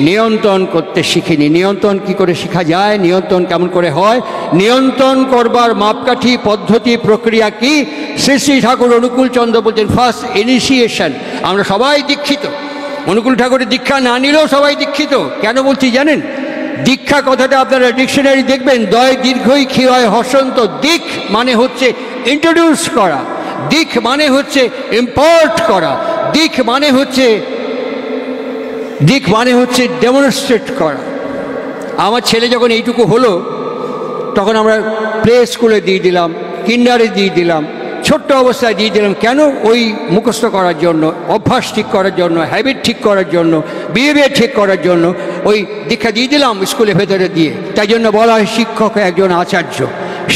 নিয়ন্ত্রণ করতে শিখিনি। নিয়ন্ত্রণ কি করে শেখা যায়? নিয়ন্ত্রণ কেমন করে হয়? নিয়ন্ত্রণ করবার মাপকাঠি, পদ্ধতি, প্রক্রিয়া কি? শ্রী শ্রী ঠাকুর অনুকূল চন্দ্র বলছেন ফার্স্ট ইনিশিয়েশন। আমরা সবাই দীক্ষিত, অনুকূল ঠাকুরের দীক্ষা না নিলেও সবাই দীক্ষিত। কেন বলছি জানেন? দীক্ষা কথাটা আপনারা ডিকশনারি দেখবেন, দয় দীর্ঘই ক্ষীয় হসন্ত। দিক মানে হচ্ছে ইন্ট্রোডিউস করা, দিক মানে হচ্ছে ইম্পোর্ট করা, দিক মানে হচ্ছে ডেমনস্ট্রেট করা। আমার ছেলে যখন এইটুকু হলো, তখন আমরা প্লে স্কুলে দিয়ে দিলাম, কিন্ডারে দিয়ে দিলাম, ছোট্ট অবস্থায় দিয়ে দিলাম। কেন? ওই মুখস্থ করার জন্য, অভ্যাস ঠিক করার জন্য, হ্যাবিট ঠিক করার জন্য, বিহেভিয়ার ঠিক করার জন্য ওই দীক্ষা দিয়ে দিলাম স্কুলে ভেতরে দিয়ে। তাই জন্য বলা হয় শিক্ষক একজন আচার্য,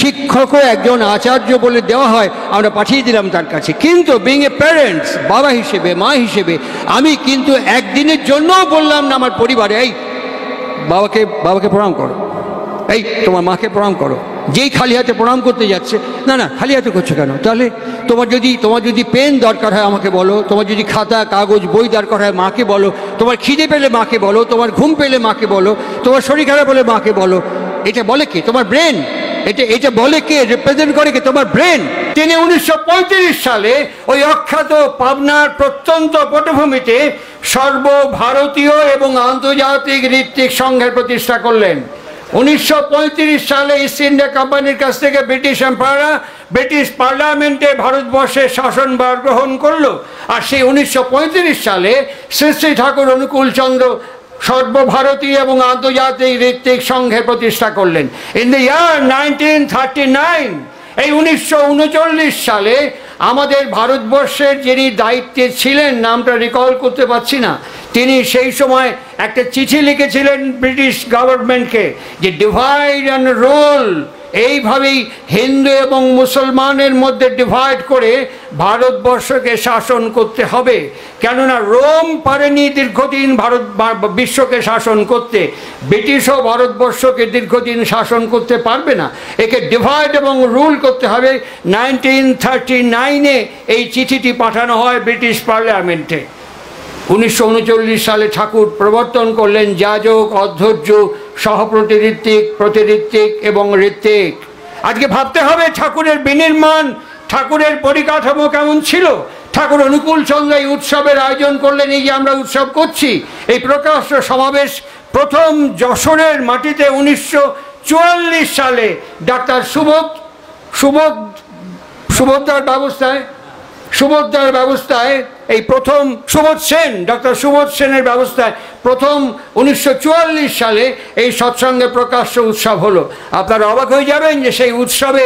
শিক্ষকও একজন আচার্য বলে দেওয়া হয়, আমরা পাঠিয়ে দিলাম তার কাছে। কিন্তু বিং এ প্যারেন্টস, বাবা হিসেবে, মা হিসেবে, আমি কিন্তু একদিনের জন্যও বললাম না আমার পরিবারে, এই বাবাকে প্রণাম করো, এই তোমার মাকে প্রণাম করো। যেই খালি হাতে প্রণাম করতে যাচ্ছে, না না খালি হাতে করছো কেন? তাহলে তোমার যদি পেন দরকার হয় আমাকে বলো, তোমার যদি খাতা কাগজ বই দরকার হয় মাকে বলো, তোমার খিদে পেলে মাকে বলো, তোমার ঘুম পেলে মাকে বলো, তোমার শরীর খারাপ হলে মাকে বলো। এটা বলে কে? তোমার ব্রেন। এটা বলে কে? রিপ্রেজেন্ট করে কে? তোমার ব্রেন। তিনি 1935 সালে ওই অখ্যাত পাবনার প্রত্যন্ত পটভূমিতে সর্বভারতীয় এবং আন্তর্জাতিক ঋত্বিক সংঘের প্রতিষ্ঠা করলেন। 1935 সালে ইস্ট ইন্ডিয়া কোম্পানির কাছ থেকে ব্রিটিশ পার্লামেন্টে ভারতবর্ষের শাসনভার গ্রহণ করলো। আর সেই 1935 সালে শ্রী শ্রী ঠাকুর অনুকূল চন্দ্র সর্বভারতীয় এবং আন্তর্জাতিক ঋত্বিক সংঘের প্রতিষ্ঠা করলেন। ইন দ্য ইয়ার 1939, এই 1939 সালে আমাদের ভারতবর্ষের যিনি দায়িত্বে ছিলেন, নামটা রিকল করতে পারছি না, তিনি সেই সময় একটা চিঠি লিখেছিলেন ব্রিটিশ গভর্নমেন্টকে যে ডিভাইড অ্যান্ড রুল, এইভাবেই হিন্দু এবং মুসলমানের মধ্যে ডিভাইড করে ভারতবর্ষকে শাসন করতে হবে। কেননা রোম পারেনি দীর্ঘদিন বিশ্বকে শাসন করতে, ব্রিটিশও ভারতবর্ষকে দীর্ঘদিন শাসন করতে পারবে না, একে ডিভাইড এবং রুল করতে হবে। 1939-এ এই চিঠিটি পাঠানো হয় ব্রিটিশ পার্লামেন্টে। 1939 সালে ঠাকুর প্রবর্তন করলেন যাজক, অধ্যর্য, সহপ্রতিঋত্বিক, প্রতিঋত্বিক এবং ঋত্বিক। আজকে ভাবতে হবে ঠাকুরের বিনির্মাণ, ঠাকুরের পরিকাঠামো কেমন ছিল। ঠাকুর অনুকূল চন্দ্র এই উৎসবের আয়োজন করলেন, এই যে আমরা উৎসব করছি, এই প্রকাশ্য সমাবেশ প্রথম যশোরের মাটিতে 1944 সালে ডাক্তার সুবোধদার ব্যবস্থায় এই প্রথম ডক্টর সুবোধ সেনের ব্যবস্থায় প্রথম 1944 সালে এই সৎসঙ্গে প্রকাশ্য উৎসব হলো। আপনারা অবাক হয়ে যাবেন যে সেই উৎসবে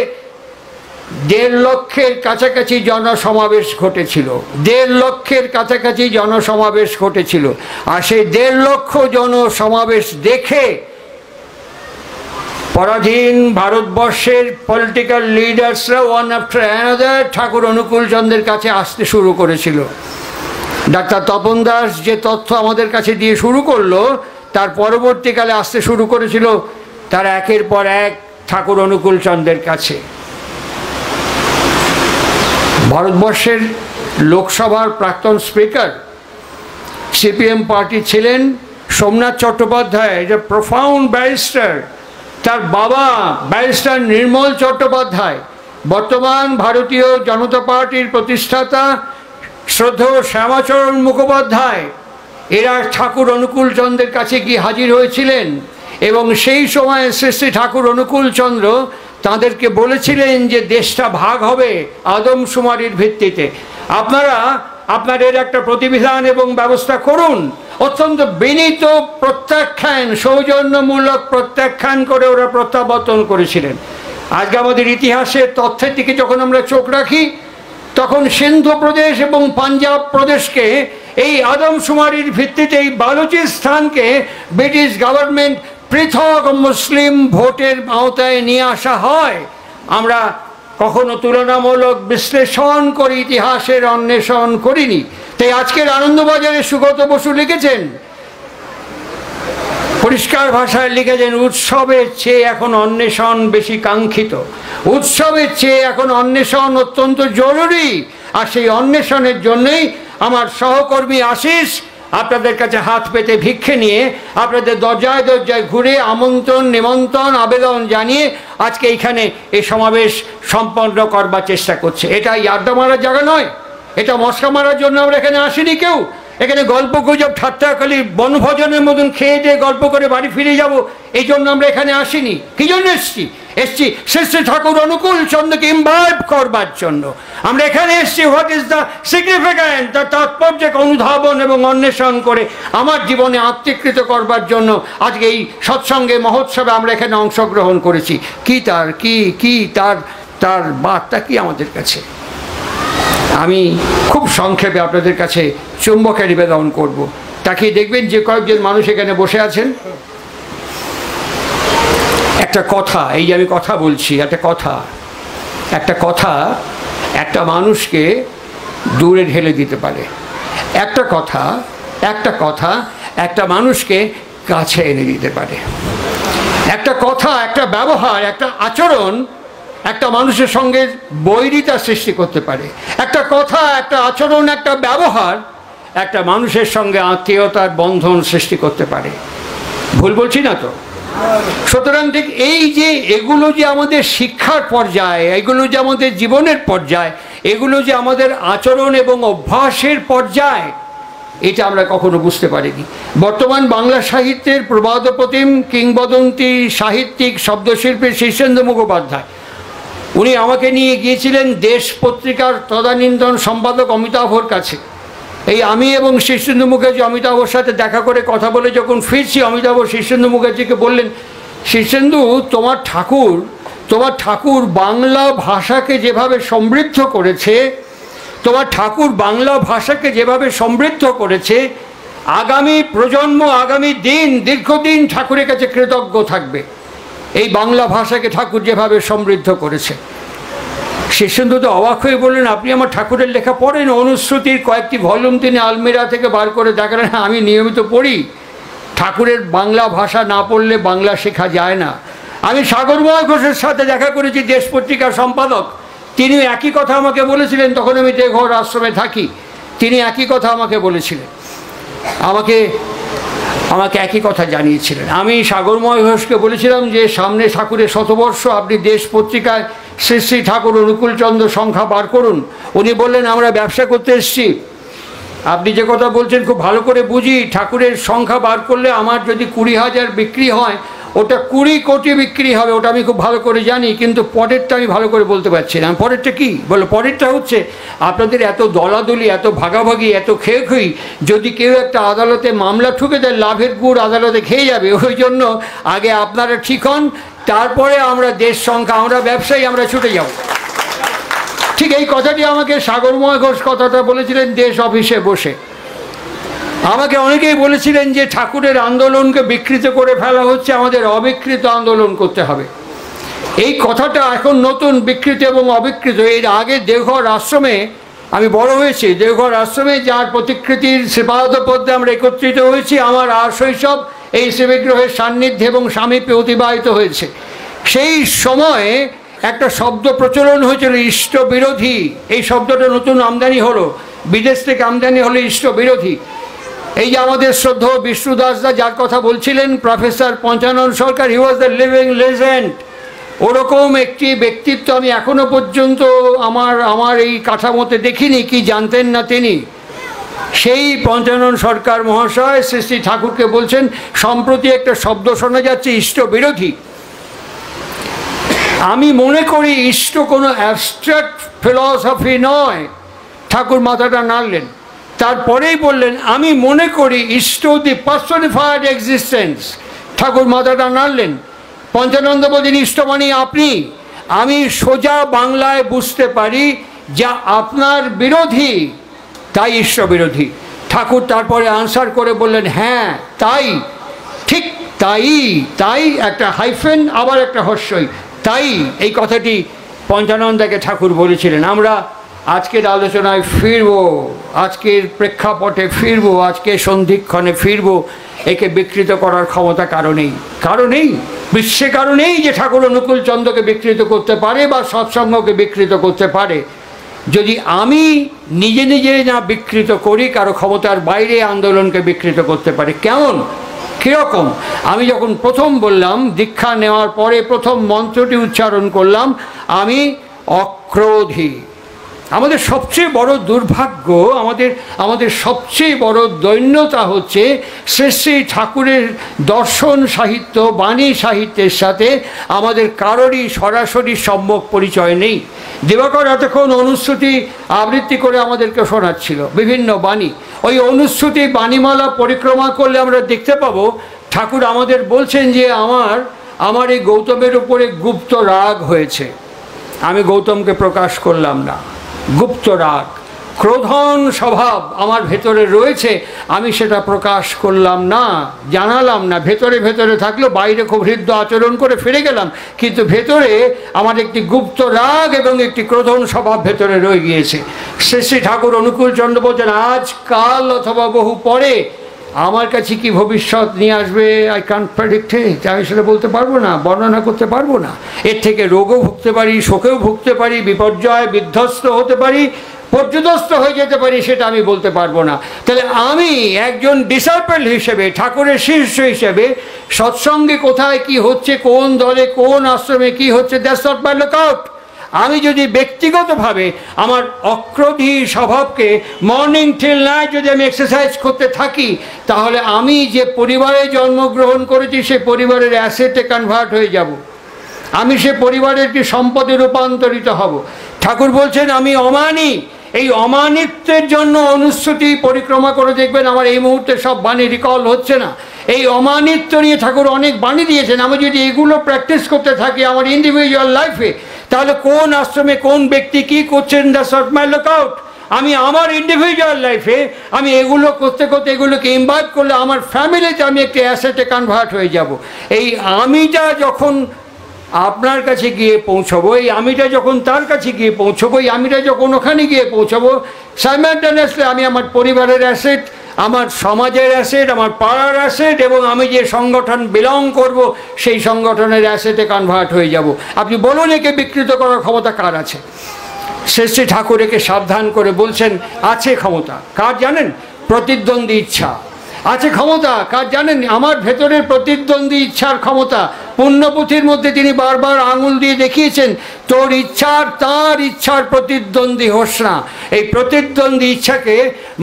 1.5 লক্ষের কাছাকাছি জনসমাবেশ ঘটেছিল। 1.5 লক্ষের কাছাকাছি জনসমাবেশ ঘটেছিল। আর সেই 1.5 লক্ষ জনসমাবেশ দেখে পরাধীন ভারতবর্ষের পলিটিক্যাল লিডার্সরা ওয়ান আফটার অ্যানাদার ঠাকুর অনুকূল চন্দ্রের কাছে আসতে শুরু করেছিল। ডাক্তার তপন দাস যে তথ্য আমাদের কাছে দিয়ে শুরু করলো, তার পরবর্তীকালে আসতে শুরু করেছিল তারা একের পর এক ঠাকুর অনুকূল চন্দ্রের কাছে। ভারতবর্ষের লোকসভার প্রাক্তন স্পিকার সিপিএম পার্টি ছিলেন সোমনাথ চট্টোপাধ্যায়, যে প্রফাউন্ড ব্যারিস্টার। তার বাবা ব্যারিস্টার নির্মল চট্টোপাধ্যায়, বর্তমান ভারতীয় জনতা পার্টির প্রতিষ্ঠাতা শ্রদ্ধেয় শ্যামাচরণ মুখোপাধ্যায়, এরা ঠাকুর অনুকূল চন্দ্রের কাছে গিয়ে হাজির হয়েছিলেন এবং সেই সময় শ্রী শ্রী ঠাকুর অনুকূল চন্দ্র তাদেরকে বলেছিলেন যে দেশটা ভাগ হবে আদমশুমারির ভিত্তিতে, আপনারা আপনাদের একটা প্রতিবিধান এবং ব্যবস্থা করুন। অত্যন্ত বিনীত প্রত্যাখ্যান, সৌজন্যমূলক প্রত্যাখ্যান করে ওরা প্রত্যাবর্তন করেছিলেন। আজকে আমাদের ইতিহাসের তথ্যের দিকে যখন আমরা চোখ রাখি, তখন সিন্ধু প্রদেশ এবং পাঞ্জাব প্রদেশকে এই আদমশুমারির ভিত্তিতে এই বালুচিস্তানকে ব্রিটিশ গভর্নমেন্ট পৃথক মুসলিম ভোটের আওতায় নিয়ে আসা হয়। আমরা কখনো তুলনামূলক বিশ্লেষণ করে ইতিহাসের অন্বেষণ করিনি। তাই আজকের আনন্দবাজারে সুগত বসু লিখেছেন, পরিষ্কার ভাষায় লিখেছেন, উৎসবের চেয়ে এখন অন্বেষণ বেশি কাঙ্ক্ষিত, উৎসবের চেয়ে এখন অন্বেষণ অত্যন্ত জরুরি। আর সেই অন্বেষণের জন্যই আমার সহকর্মী আশিস আপনাদের কাছে হাত পেতে ভিক্ষে নিয়ে আপনাদের দরজায় দরজায় ঘুরে আমন্ত্রণ নিমন্ত্রণ আবেদন জানিয়ে আজকে এইখানে এই সমাবেশ সম্পন্ন করবার চেষ্টা করছে। এটা আড্ডা মারার জায়গা নয়, এটা মশকা মারার জন্য আমরা এখানে আসিনি কেউ। এখানে গল্প গুজব ঠাট্টাখালি বনভোজনের মতন খেয়ে দিয়ে গল্প করে বাড়ি ফিরে যাব, এই জন্য আমরা এখানে আসিনি। কি জন্য এসছি? এসছি শ্রী শ্রী ঠাকুর অনুকূল চন্দ্রকে ইমবাইব করবার জন্য। আমরা এখানে এসছি হোয়াট ইজ দ্য সিগনিফিক্যান্ট, তার তাৎপর্যকে অনুধাবন এবং অন্বেষণ করে আমার জীবনে আত্মীকৃত করবার জন্য আজকে এই সৎসঙ্গে মহোৎসবে আমরা এখানে অংশগ্রহণ করেছি। কি তার কি তার বার্তা কি আমাদের কাছে? আমি খুব সংক্ষেপে আপনাদের কাছে চুম্বকে নিবেদন করব। তাকিয়ে দেখবেন যে কয়েকজন মানুষ এখানে বসে আছেন, একটা কথা, এই যে আমি কথা বলছি, একটা কথা একটা মানুষকে দূরে ঢেলে দিতে পারে। একটা কথা একটা মানুষকে কাছে এনে দিতে পারে। একটা কথা, একটা ব্যবহার, একটা আচরণ একটা মানুষের সঙ্গে বৈরিতা সৃষ্টি করতে পারে। একটা কথা, একটা আচরণ, একটা ব্যবহার একটা মানুষের সঙ্গে আত্মীয়তার বন্ধন সৃষ্টি করতে পারে। ভুল বলছি না তো? সুতরাং ঠিক এই যে এগুলো যে আমাদের শিক্ষার পর্যায়ে, এগুলো যে আমাদের জীবনের পর্যায়, এগুলো যে আমাদের আচরণ এবং অভ্যাসের পর্যায়, এটা আমরা কখনো বুঝতে পারিনি। বর্তমান বাংলা সাহিত্যের প্রবাদ প্রতিম কিংবদন্তি সাহিত্যিক শব্দশিল্পী শীর্ষেন্দু মুখোপাধ্যায়, উনি আমাকে নিয়ে গিয়েছিলেন দেশ পত্রিকার তদানীন্তন সম্পাদক অমিতাভর কাছে। এই আমি এবং শীর্ষেন্দু মুখার্জি অমিতাভর সাথে দেখা করে কথা বলে যখন ফিরছি, অমিতাভ শীর্ষেন্দু মুখার্জিকে বললেন, শীর্ষেন্দু, তোমার ঠাকুর বাংলা ভাষাকে যেভাবে সমৃদ্ধ করেছে, আগামী প্রজন্ম, আগামী দিন, দীর্ঘদিন ঠাকুরের কাছে কৃতজ্ঞ থাকবে এই বাংলা ভাষাকে ঠাকুর যেভাবে সমৃদ্ধ করেছে। শীর্ষেন্দু তো অবাক হয়ে বললেন, আপনি আমার ঠাকুরের লেখা পড়েন? অনুশ্রুতির কয়েকটি ভলিউম তিনি আলমিরা থেকে বার করে দেখালেন। আমি নিয়মিত পড়ি। ঠাকুরের বাংলা ভাষা না পড়লে বাংলা শেখা যায় না। আমি সাগরময় ঘোষের সাথে দেখা করেছি, দেশ পত্রিকার সম্পাদক। তিনি একই কথা আমাকে বলেছিলেন, তখন আমি দেওঘর আশ্রমে থাকি। তিনি একই কথা আমাকে বলেছিলেন, আমাকে একই কথা জানিয়েছিলেন। আমি সাগরময় ঘোষকে বলেছিলাম যে সামনে ঠাকুরের শতবর্ষ, আপনি দেশ পত্রিকায় শ্রী শ্রী ঠাকুর অনুকূল চন্দ্র সংখ্যা বার করুন। উনি বললেন, আমরা ব্যবসা করতে এসেছি, আপনি যে কথা বলছেন খুব ভালো করে বুঝি। ঠাকুরের সংখ্যা বার করলে আমার যদি 20,000 বিক্রি হয়, ওটা 20 কোটি বিক্রি হবে, ওটা আমি খুব ভালো করে জানি, কিন্তু পরেরটা আমি ভালো করে বলতে পারছি না। পরেরটা কি বলো? পরেরটা হচ্ছে আপনাদের এত দলাদলি, এত ভাগাভাগি, এত খেয়ে যদি কেউ একটা আদালতে মামলা ঠুকে দেয়, লাভের গুড় আদালতে খেয়ে যাবে। ওই জন্য আগে আপনারা ঠিক হন, তারপরে আমরা দেশ সংখ্যা, আমরা ব্যবসায়ী, আমরা ছুটে যাব। ঠিক এই কথাটি আমাকে সাগরময় ঘোষ কথাটা বলেছিলেন দেশ অফিসে বসে। আমাকে অনেকেই বলেছিলেন যে ঠাকুরের আন্দোলনকে বিকৃত করে ফেলা হচ্ছে, আমাদের অবিকৃত আন্দোলন করতে হবে। এই কথাটা এখন নতুন, বিকৃত এবং অবিকৃত। এর আগে দেওঘর আশ্রমে আমি বড় হয়েছি, দেওঘর আশ্রমে যার প্রতিকৃতির শ্রীপাদপদ্মে আমরা একত্রিত হয়েছি, আমার আর শৈশব এই শ্রীবিগ্রহের সান্নিধ্যে এবং স্বামীপে অতিবাহিত হয়েছে। সেই সময় একটা শব্দ প্রচলন হয়েছিল, ইষ্ট বিরোধী। এই শব্দটা নতুন আমদানি হলো, বিদেশ থেকে আমদানি হলো ইষ্ট বিরোধী। এই যে আমাদের শ্রদ্ধেয় বিষ্ণু দাসদা যার কথা বলছিলেন, professor Panchanan Sarkar, he was the living legend. ওরকম একটি ব্যক্তিত্ব আমি এখনো পর্যন্ত আমার এই কাঠামোতে দেখিনি। কি জানতেন না তিনি? সেই পঞ্চানন সরকার মহাশয় শ্রী শ্রী ঠাকুরকে বলছেন, সম্প্রতি একটা শব্দ শোনা যাচ্ছে ইষ্ট বিরোধী। আমি মনে করি ইষ্ট কোনো অ্যাবস্ট্রাক্ট ফিলসফি নয়। ঠাকুর মাথাটা নাড়লেন, তারপরেই বললেন, আমি মনে করি ইষ্ট দি পার্সনিফাইড এক্সিস্টেন্স। ঠাকুর মাথাটা নাড়লেন। পঞ্চানন্দ বলছেন, ইষ্ট মানে আপনি। আমি সোজা বাংলায় বুঝতে পারি যা আপনার বিরোধী, তাই ইষ্ট বিরোধী। ঠাকুর তারপরে আনসার করে বললেন, হ্যাঁ তাই, ঠিক তাই, তাই একটা হাইফেন আবার একটা হর্ষই, তাই। এই কথাটি পঞ্চানন্দাকে ঠাকুর বলেছিলেন। আমরা আজকের আলোচনায় ফিরব, আজকের প্রেক্ষাপটে ফিরব, আজকের সন্ধিক্ষণে ফিরব। একে বিকৃত করার ক্ষমতা কারণেই বিশ্বে কারণেই যে ঠাকুর অনুকূল চন্দ্রকে বিকৃত করতে পারে বা সৎসঙ্গকে বিকৃত করতে পারে। যদি আমি নিজে নিজে না বিকৃত করি, কারো ক্ষমতার বাইরে আন্দোলনকে বিকৃত করতে পারে। কেমন, কীরকম? আমি যখন প্রথম বললাম, দীক্ষা নেওয়ার পরে প্রথম মন্ত্রটি উচ্চারণ করলাম, আমি অক্রোধী। আমাদের সবচেয়ে বড় দুর্ভাগ্য, আমাদের সবচেয়ে বড় দৈন্যতা হচ্ছে শ্রী শ্রী ঠাকুরের দর্শন সাহিত্য, বাণী সাহিত্যের সাথে আমাদের কারোরই সরাসরি সম্যক পরিচয় নেই। দিবাকর এতক্ষণ অনুশ্রুতি আবৃত্তি করে আমাদেরকে শোনাচ্ছিল বিভিন্ন বাণী। ওই অনুশ্রুতি বাণীমালা পরিক্রমা করলে আমরা দেখতে পাবো ঠাকুর আমাদের বলছেন যে আমার এই গৌতমের উপরে গুপ্ত রাগ হয়েছে, আমি গৌতমকে প্রকাশ করলাম না। গুপ্ত রাগ, ক্রোধন স্বভাব আমার ভেতরে রয়েছে, আমি সেটা প্রকাশ করলাম না, জানালাম না। ভেতরে ভেতরে থাকলো, বাইরে খুব হৃদ্য আচরণ করে ফিরে গেলাম, কিন্তু ভেতরে আমার একটি গুপ্ত রাগ এবং একটি ক্রোধন স্বভাব ভেতরে রয়ে গিয়েছে। শ্রী শ্রী ঠাকুর অনুকূল চন্দ্র বলছেন, আজ কাল অথবা বহু পরে আমার কাছে কি ভবিষ্যৎ নিয়ে আসবে, আই ক্যান্ট প্রেডিক্ট ইট। আমি সেটা বলতে পারবো না, বর্ণনা করতে পারবো না। এর থেকে রোগও ভুগতে পারি, শোকেও ভুগতে পারি, বিপর্যয় বিধ্বস্ত হতে পারি, পর্যদস্ত হয়ে যেতে পারি, সেটা আমি বলতে পারবো না। তাহলে আমি একজন ডিসাইপল হিসেবে, ঠাকুরের শিষ্য হিসেবে, সৎসঙ্গে কোথায় কি হচ্ছে, কোন দলে কোন আশ্রমে কি হচ্ছে, দ্যাটস নট মাই লুকআউট। আমি যদি ব্যক্তিগতভাবে আমার অক্রোধী স্বভাবকে মর্নিং টিল নাইট যদি আমি এক্সারসাইজ করতে থাকি, তাহলে আমি যে পরিবারে জন্মগ্রহণ করেছি সে পরিবারের অ্যাসেটে কনভার্ট হয়ে যাব, আমি সে পরিবারের কি সম্পদে রূপান্তরিত হব। ঠাকুর বলছেন আমি অমানি। এই অমানিত্বের জন্য অনুশ্রুতি পরিক্রমা করে দেখবেন, আমার এই মুহূর্তে সব বাণী রিকল হচ্ছে না। এই অমানিত্ব নিয়ে ঠাকুর অনেক বাণী দিয়েছেন। আমি যদি এগুলো প্র্যাকটিস করতে থাকি আমার ইন্ডিভিজুয়াল লাইফে, তাহলে কোন আশ্রমে কোন ব্যক্তি কী করছেন, দ্যাটস নট মাই লুকআউট। আমি আমার ইন্ডিভিজুয়াল লাইফে আমি এগুলো করতে করতে, এগুলোকে ইনভাইট করলে আমার ফ্যামিলিতে আমি একটি অ্যাসেটে কনভার্ট হয়ে যাব। এই আমিটা যখন আপনার কাছে গিয়ে পৌঁছবো, এই আমিটা যখন তার কাছে গিয়ে পৌঁছবো, এই আমিটা যখন ওখানে গিয়ে পৌঁছবো, সাইমালটেনিয়াসলি আমি আমার পরিবারের অ্যাসেট, আমার সমাজের অ্যাসেট, আমার পাড়ার অ্যাসেট এবং আমি যে সংগঠন বিলং করব সেই সংগঠনের অ্যাসেটে কনভার্ট হয়ে যাব। আপনি বলুন একে বিকৃত করার ক্ষমতা কার আছে? শ্রী শ্রী ঠাকুর একে সাবধান করে বলছেন, আছে ক্ষমতা। কার জানেন? প্রতিদ্বন্দ্বী ইচ্ছা। আছে ক্ষমতা কার জানেন? আমার ভেতরের প্রতিদ্বন্দ্বী ইচ্ছার ক্ষমতা। পুণ্যপুঁথির মধ্যে তিনি বারবার আঙুল দিয়ে দেখিয়েছেন, তোর ইচ্ছার তার ইচ্ছার প্রতিদ্বন্দ্বী হোস না। এই প্রতিদ্বন্দ্বী ইচ্ছাকে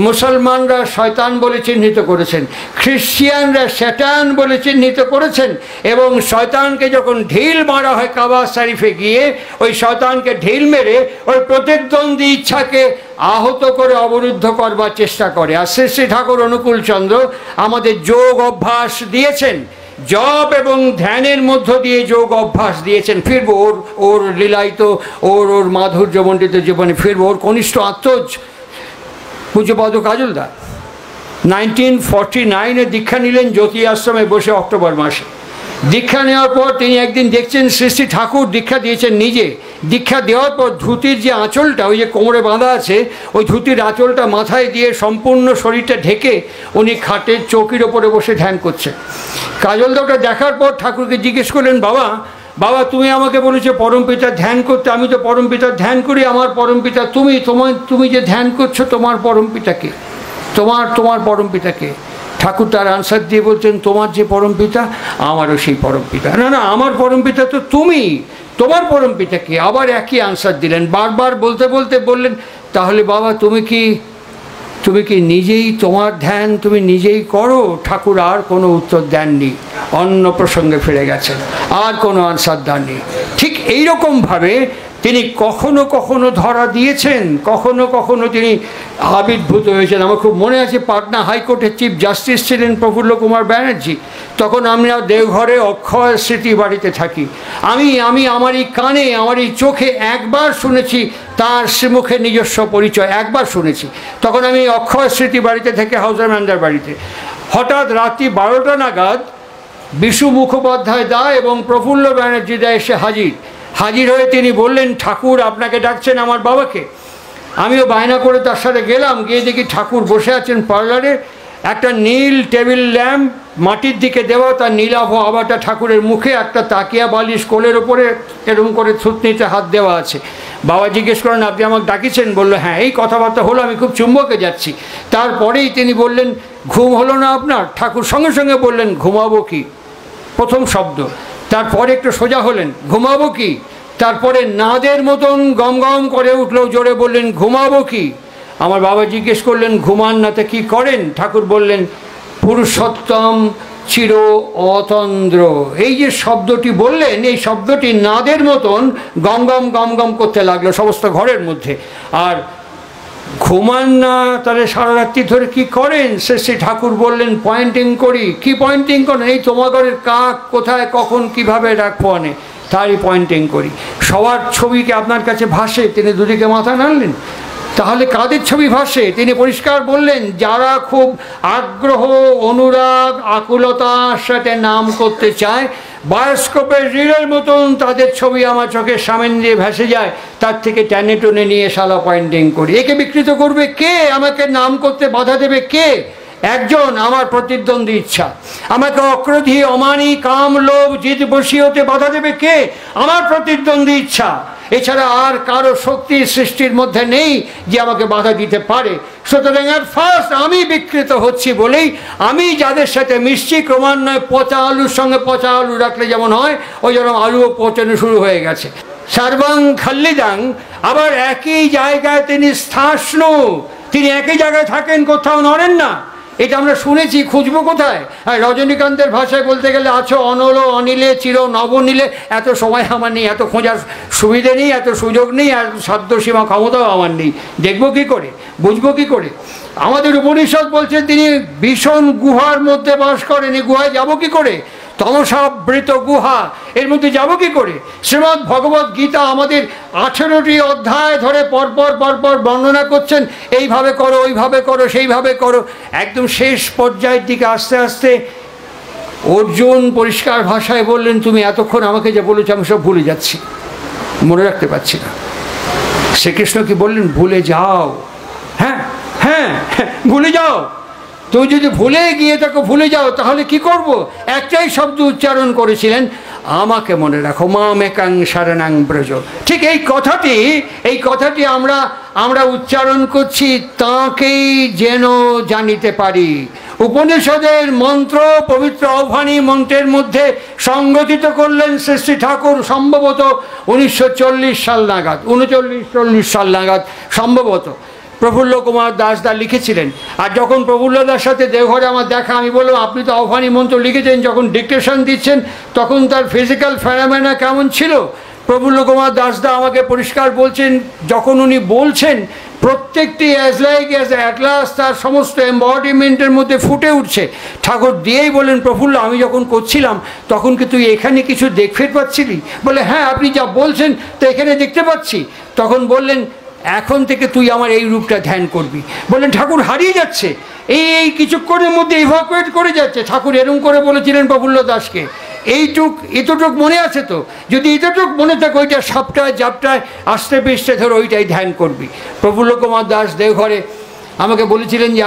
মুসলমানরা শয়তান বলে চিহ্নিত করেছেন, খ্রিস্টিয়ানরা শয়তান বলে চিহ্নিত করেছেন। এবং শয়তানকে যখন ঢিল মারা হয় কাবা শরীফে গিয়ে, ওই শয়তানকে ঢিল মেরে ওই প্রতিদ্বন্দ্বী ইচ্ছাকে আহত করে অবরুদ্ধ করবার চেষ্টা করে। আর শ্রী শ্রী ঠাকুর অনুকূল চন্দ্র আমাদের যোগ অভ্যাস দিয়েছেন, জপ এবং ধ্যানের মধ্য দিয়ে যোগ অভ্যাস দিয়েছেন। ফিরবো ওর লীলায়িত, ওর মাধুর্যমণ্ডিত জীবনে ফিরবো। ওর কনিষ্ঠ আত্মজ পূজ্যপদ কাজলদা, 1949-এ দীক্ষা নিলেন জ্যোতি আশ্রমে বসে অক্টোবর মাসে। দীক্ষা নেওয়ার পর তিনি একদিন দেখছেন শ্রী শ্রী ঠাকুর দীক্ষা দিয়েছেন নিজে। দীক্ষা দেওয়ার পর ধুতির যে আঁচলটা, ওই যে কোমরে বাঁধা আছে, ওই ধুতির আঁচলটা মাথায় দিয়ে সম্পূর্ণ শরীরটা ঢেকে উনি খাটের চৌকির ওপরে বসে ধ্যান করছে। কাজলদাটা দেখার পর ঠাকুরকে জিজ্ঞেস করলেন, বাবা বাবা তুমি আমাকে বলেছো পরমপিতার ধ্যান করতে, আমি তো পরমপিতার ধ্যান করি, আমার পরমপিতা তুমি, তুমি যে ধ্যান করছো তোমার পরমপিতাকে, তোমার পরমপিতাকে। ঠাকুর তার আনসার দিয়ে বলছেন, তোমার যে পরমপিতা আমারও সেই পরমপিতা। না না, আমার পরমপিতা তো তুমি, তোমার পরমপিতাকে। আবার একই আনসার দিলেন। বারবার বলতে বলতে বললেন, তাহলে বাবা তুমি কি নিজেই তোমার ধ্যান তুমি নিজেই করো? ঠাকুর আর কোনো উত্তর দেননি, অন্য প্রসঙ্গে ফিরে গেছেন, আর কোনো আনসার দেননি। ঠিক এইরকমভাবে তিনি কখনো কখনো ধরা দিয়েছেন, কখনো কখনো তিনি আবির্ভূত হয়েছেন। আমার খুব মনে আছে, পাটনা হাইকোর্টের চিফ জাস্টিস ছিলেন প্রফুল্ল কুমার ব্যানার্জি। তখন আমরা দেওঘরে অক্ষয় স্মৃতি বাড়িতে থাকি। আমি আমার এই কানে, আমার এই চোখে একবার শুনেছি তার শ্রীমুখে নিজস্ব পরিচয়, একবার শুনেছি। তখন আমি অক্ষয় স্মৃতি বাড়িতে থেকে হাউজার ম্যান্ডার বাড়িতে, হঠাৎ রাত্রি 12টা নাগাদ বিশু মুখোপাধ্যায় দা এবং প্রফুল্ল ব্যানার্জি দা এসে হাজির হয়ে তিনি বললেন, ঠাকুর আপনাকে ডাকছেন আমার বাবাকে। আমিও বায়না করে তার সাথে গেলাম, গিয়ে দেখি ঠাকুর বসে আছেন পার্লারে। একটা নীল টেবিল ল্যাম্প মাটির দিকে দেওয়া, তার নীলাভ আবাটা ঠাকুরের মুখে, একটা তাকিয়া বালিশ কোলের ওপরে এরকম করে থুতনিতে হাত দেওয়া আছে। বাবা জিজ্ঞেস করেন, আপনি আমাকে ডাকিছেন? বললো, হ্যাঁ। এই কথাবার্তা হলো, আমি খুব চুম্বকে যাচ্ছি। তারপরেই তিনি বললেন, ঘুম হলো না আপনার? ঠাকুর সঙ্গে সঙ্গে বললেন, ঘুমাবো কি, প্রথম শব্দ। তারপরে একটু সোজা হলেন, ঘুমাবো কি? তারপরে নাদের মতন গম গম করে উঠলো, জোরে বললেন, ঘুমাবো কি? আমার বাবা জিজ্ঞেস করলেন, ঘুমান না তো কী করেন? ঠাকুর বললেন, পুরুষোত্তম চির অতন্দ্র। এই যে শব্দটি বললেন, এই শব্দটি নাদের মতন গম গম গম গম করতে লাগলো সমস্ত ঘরের মধ্যে। আর ঘুমান না, তাহলে সারা রাত্রি ধরে কী করেন? শ্রী ঠাকুর বললেন, পয়েন্টিং করি। কি পয়েন্টিং করেন? এই তোমার ঘরের কাক কোথায় কখন কিভাবে রাখবো আনে, তারই পয়েন্টিং করি। সবার ছবিকে আপনার কাছে ভাসে? তিনি দুদিকে মাথা নাড়লেন। তাহলে কাদের ছবি ভাসে? তিনি পরিষ্কার বললেন, যারা খুব আগ্রহ, অনুরাগ, আকুলতার সাথে নাম করতে চায়, বায়োস্কোপের রিলের মতন তাদের ছবি আমার চোখের সামনে দিয়ে ভেসে যায়, তার থেকে টেনে টুনে নিয়ে শালা পয়েন্টিং করি। একে বিকৃত করবে কে? আমাকে নাম করতে বাধা দেবে কে? একজন, আমার প্রতিদ্বন্দ্বী ইচ্ছা। আমাকে অক্রোধী, অমানী, কাম, লোভ, জিদ বশীয়তে বাধা দেবে কে? আমার প্রতিদ্বন্দ্বী ইচ্ছা। এছাড়া আর কারো শক্তি সৃষ্টির মধ্যে নেই যে আমাকে বাধা দিতে পারে। সুতরাং এর ফার্স্ট আমি বিকৃত হচ্ছি বলেই আমি যাদের সাথে মিশছি, ক্রমান্বয়ে পচা আলুর সঙ্গে পচা আলু রাখলে যেমন হয়, ওই যেন আলুও পচানো শুরু হয়ে গেছে। সর্বাং খাল্লিদাং, আবার একই জায়গায় তিনি স্থাস্নু, তিনি একই জায়গায় থাকেন, কোথাও নড়েন না। এটা আমরা শুনেছি, খুঁজবো কোথায়? হ্যাঁ, রজনীকান্তের ভাষায় বলতে গেলে আছো অনল অনিলে চির নবনীলে। এত সময় আমার নেই, এত খোঁজার সুবিধে নেই, এত সুযোগ নেই, এত সাধ্যসীমা ক্ষমতাও আমার নেই। দেখবো কী করে, বুঝবো কী করে? আমাদের উপনিষদ বলছেন তিনি ভীষণ গুহার মধ্যে বাস করেন। এই গুহায় যাবো কী করে? তমসাবৃত গুহা, এর মধ্যে যাবো কী করে? শ্রীমদ্ ভগবদ্ গীতা আমাদের 18টি অধ্যায় ধরে পরপর বর্ণনা করছেন, এইভাবে করো, ওইভাবে করো, সেইভাবে করো। একদম শেষ পর্যায়ের দিকে আস্তে আস্তে অর্জুন পরিষ্কার ভাষায় বললেন, তুমি এতক্ষণ আমাকে যা বলেছো আমি সব ভুলে যাচ্ছি, মনে রাখতে পারছি না। শ্রীকৃষ্ণ কি বললেন? ভুলে যাও। হ্যাঁ হ্যাঁ, ভুলে যাও। তুমি যদি ভুলে গিয়ে তাকে ভুলে যাও, তাহলে কি করব? একটাই শব্দ উচ্চারণ করেছিলেন, আমাকে মনে রাখো, মামেকাং শরণাং ব্রজ। ঠিক এই কথাটি আমরা উচ্চারণ করছি, তাঁকেই যেন জানিতে পারি। উপনিষদের মন্ত্র, পবিত্র আহ্বানী মন্ত্রের মধ্যে সংগঠিত করলেন শ্রী ঠাকুর সম্ভবত 1940 সাল নাগাদ, 39-40 সাল নাগাদ সম্ভবত প্রফুল্ল কুমার দাসদা লিখেছিলেন। আর যখন প্রফুল্ল দাস সাথে দেওঘরে আমার দেখা, আমি বললাম, আপনি তো আহ্বানী মন্ত্র লিখেছেন, যখন ডিকটেশন দিচ্ছেন তখন তার ফিজিক্যাল ফেনোমেনা কেমন ছিল? প্রফুল্ল কুমার দাসদা আমাকে পরিষ্কার বলছেন, যখন উনি বলছেন প্রত্যেকটি অ্যাজ লাইক অ্যাজ অ্যাটলাস তার সমস্ত এম্বডিমেন্টের মধ্যে ফুটে উঠছে। ঠাকুর দিয়েই বলেন, প্রফুল্ল আমি যখন করছিলাম তখন কি তুই এখানে কিছু দেখতে পাচ্ছিলি? বলে, হ্যাঁ, আপনি যা বলছেন তো এখানে দেখতে পাচ্ছি। তখন বললেন, এখন থেকে তুই আমার এই রূপটা ধ্যান করবি। বললেন ঠাকুর হারিয়ে যাচ্ছে, এই কিছুক্ষণের মধ্যে ইভাকুয়েট করে যাচ্ছে। ঠাকুর এরম করে বলেছিলেন প্রফুল্ল দাসকে, এতটুক মনে আছে তো? যদি এতটুক মনে থাকে ওইটা সাপটায় জাপটায় আস্তে পেস্টে ধরে ওইটাই ধ্যান করবি। প্রফুল্ল কুমার দাস দেওঘরে আমাকে বলেছিলেন যে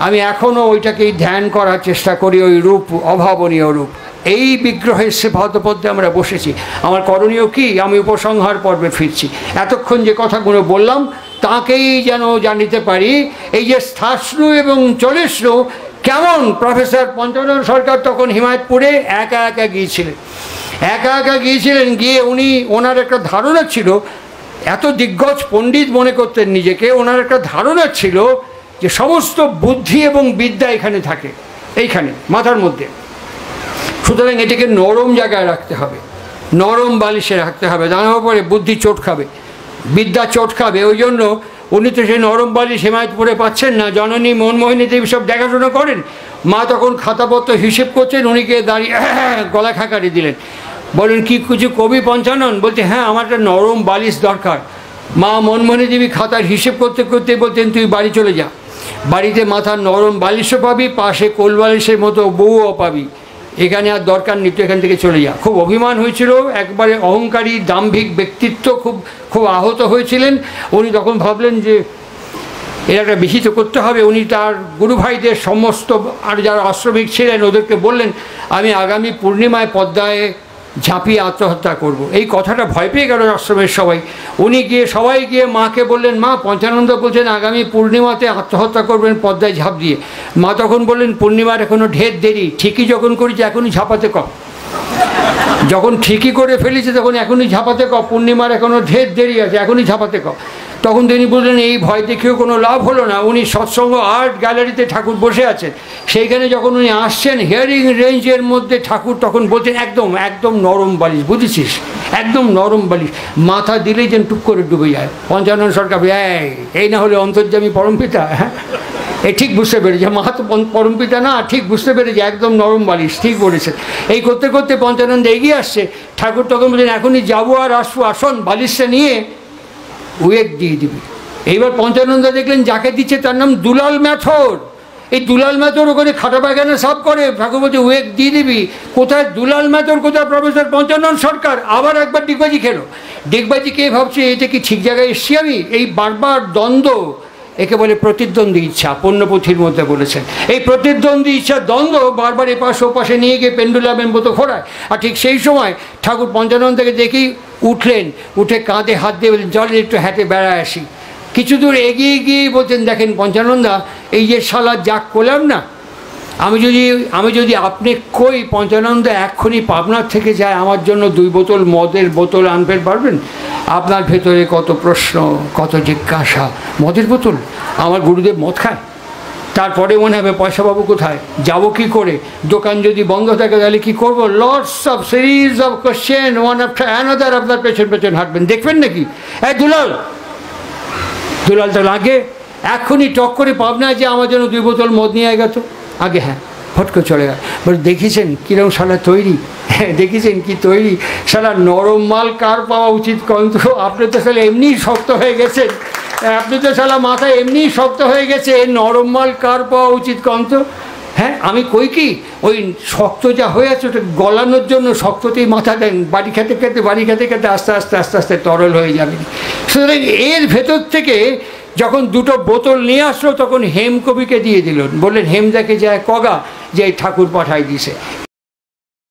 আমি এখনও ওইটাকেই ধ্যান করার চেষ্টা করি, ওই রূপ, অভাবনীয় রূপ। এই বিগ্রহের সেবাদপদ্মে আমরা বসেছি। আমার করণীয় কি? আমি উপসংহার পর্বে ফিরছি। এতক্ষণ যে কথাগুলো বললাম তাকেই যেন জানিতে পারি। এই যে স্থাশ্রু এবং চলিষ্ণু, কেমন প্রফেসর পঞ্চানন সরকার তখন হিমায়তপুরে একা একা গিয়েছিলেন। গিয়ে ওনার একটা ধারণা ছিল, এত দিগ্গজ পণ্ডিত মনে করতেন নিজেকে, ওনার একটা ধারণা ছিল যে সমস্ত বুদ্ধি এবং বিদ্যা এখানে থাকে, এইখানে মাথার মধ্যে। সুতরাং এটাকে নরম জায়গায় রাখতে হবে, নরম বালিশে রাখতে হবে, তা না পরে বুদ্ধি চোট খাবে, বিদ্যা চোট খাবে। ওই জন্য উনি তো সেই নরম বালিশ হিমায়তপুরে পাচ্ছেন না। জননী মনমোহিনী দেবী সব দেখাশোনা করেন। মা তখন খাতাপত্র হিসেব করছেন, উনিকে দাঁড়িয়ে গলা খাকারি দিলেন। বলেন কি কিছু কবি পঞ্চানন? বলছে হ্যাঁ, আমার একটা নরম বালিশ দরকার। মা মনমোহিনী দেবী খাতার হিসেব করতে করতে বলতেন তুই বাড়ি চলে যা, বাড়িতে মাথার নরম বালিশও পাবি, পাশে কোল বালিশের মতো বউও পাবি, এখানে আর দরকার নেই, এখান থেকে চলে যা। খুব অভিমান হয়েছিল, একবারে অহংকারী দাম্ভিক ব্যক্তিত্ব, খুব আহত হয়েছিলেন উনি। তখন ভাবলেন যে এর একটা বিহিত করতে হবে। উনি তার গুরু ভাইদের সমস্ত আর যারা আশ্রমিক ছিলেন ওদেরকে বললেন আমি আগামী পূর্ণিমায় পদ্মায় ঝাঁপিয়ে আত্মহত্যা করব। এই কথাটা ভয় পেয়ে গেল আশ্রমের সবাই। সবাই গিয়ে মাকে বললেন মা, পঞ্চানন্দ বলছেন আগামী পূর্ণিমাতে আত্মহত্যা করবেন পদ্মায় ঝাঁপ দিয়ে। মা তখন বললেন পূর্ণিমার এখনও ঢের দেরি, ঠিকই যখন করেছি এখনই ঝাঁপাতে কম, যখন ঠিকই করে ফেলেছে তখন এখনই ঝাঁপাতে কম, পূর্ণিমার এখনও ঢের দেরি আছে, এখনই ঝাঁপাতে কম। তখন তিনি বললেন এই ভয় দেখিয়েও কোনো লাভ হলো না। উনি সৎসঙ্গ আর্ট গ্যালারিতে ঠাকুর বসে আছেন, সেইখানে যখন উনি আসছেন হিয়ারিং রেঞ্জের মধ্যে ঠাকুর তখন বলছেন একদম নরম বালিশ, বুঝেছিস, একদম নরম বালিশ, মাথা দিলেই যেন টুক করে ডুবে যায়। পঞ্চানন সরকার এই না হলে অন্তর্যামী পরমপিতা, হ্যাঁ এই ঠিক বুঝতে পেরেছে, মা তো পরমপিতা না, ঠিক বুঝতে পেরেছে একদম নরম বালিশ, ঠিক বলেছে। এই করতে করতে পঞ্চানন্দ এগিয়ে আসছে, ঠাকুর তখন বলছেন এখনই যাবো আর আসবো, আসন বালিশটা নিয়ে উয়েক দিয়ে দিবি। এইবার পঞ্চানন্দ দেখলেন যাকে দিচ্ছে তার নাম দুলাল ম্যাথর। এই দুলাল ম্যাথর ওখানে খাটা পায়খানা সাফ করে, ঠাকুর বলছে উয়েক দিয়ে দিবি। কোথায় দুলাল ম্যাথর, কোথায় প্রফেসর পঞ্চানন সরকার? আবার একবার ডিগবাজি খেলো। ডিগবাজি কে ভাবছে এটা কি ঠিক জায়গায় এসছি আমি? এই বারবার দ্বন্দ্ব, একে বলে প্রতিদ্বন্দ্বী ইচ্ছা, পণ্যপুঁথির মধ্যে বলেছেন। এই প্রতিদ্বন্দ্বী ইচ্ছার দ্বন্দ্ব বারবার এপাশ ওপাশে নিয়ে গিয়ে পেন্ডুলামের মতো ঘোরায়। আর ঠিক সেই সময় ঠাকুর পঞ্চানন্দকে দেখেই উঠলেন, উঠে কাঁধে হাত দিয়ে বললেন জলে একটু হাতে বেড়ায় আসি। কিছু দূর এগিয়ে গিয়ে বলছেন দেখেন পঞ্চানন্দা, এই যে শালা যাক করলাম না, আমি যদি আপনি কই পঞ্চানন্দ এক্ষুনি পাবনার থেকে যায় আমার জন্য 2 বোতল মদের বোতল আনতে পারবেন? আপনার ভেতরে কত প্রশ্ন, কত জিজ্ঞাসা। মদের বোতল? আমার গুরুদেব মদ খায়? তারপরে মনে হবে পয়সা পাবো কোথায়, যাবো কি করে, দোকান যদি বন্ধ থাকে তাহলে কি করবো? Lots of series of question, one after another আপনার পেছন হাঁটবেন। দেখবেন নাকি দুলাল তো লাগে এক্ষুনি টক করে পাবনায় যে আমার জন্য 2 বোতল মদ নিয়ে গেত আগে, হ্যাঁ হট করে চলে গেল। বলে দেখেছেন কিরকম শালা তৈরি, দেখেছেন কি তৈরি, শালা নরম মাল কার পাওয়া উচিত কন্ত? আপনি তো শালা এমনিই শক্ত হয়ে গেছেন, আপনি তো শালা মাথায় এমনিই শক্ত হয়ে গেছে, নরম মাল কার পাওয়া উচিত কন্ত? হ্যাঁ আমি কই কি ওই শক্ত যা হয়ে আছে ওটা গলানোর জন্য শক্ততেই মাথা দেন, বাড়ি খেতে খেতে আস্তে আস্তে তরল হয়ে যাবে। সুতরাং এর ভেতর থেকে যখন 2টো বোতল নিয়ে আসলো তখন হেমকবিকে দিয়ে দিল, বললেন হেমদাকে যায় কগা যে ঠাকুর পাঠাই দিছে।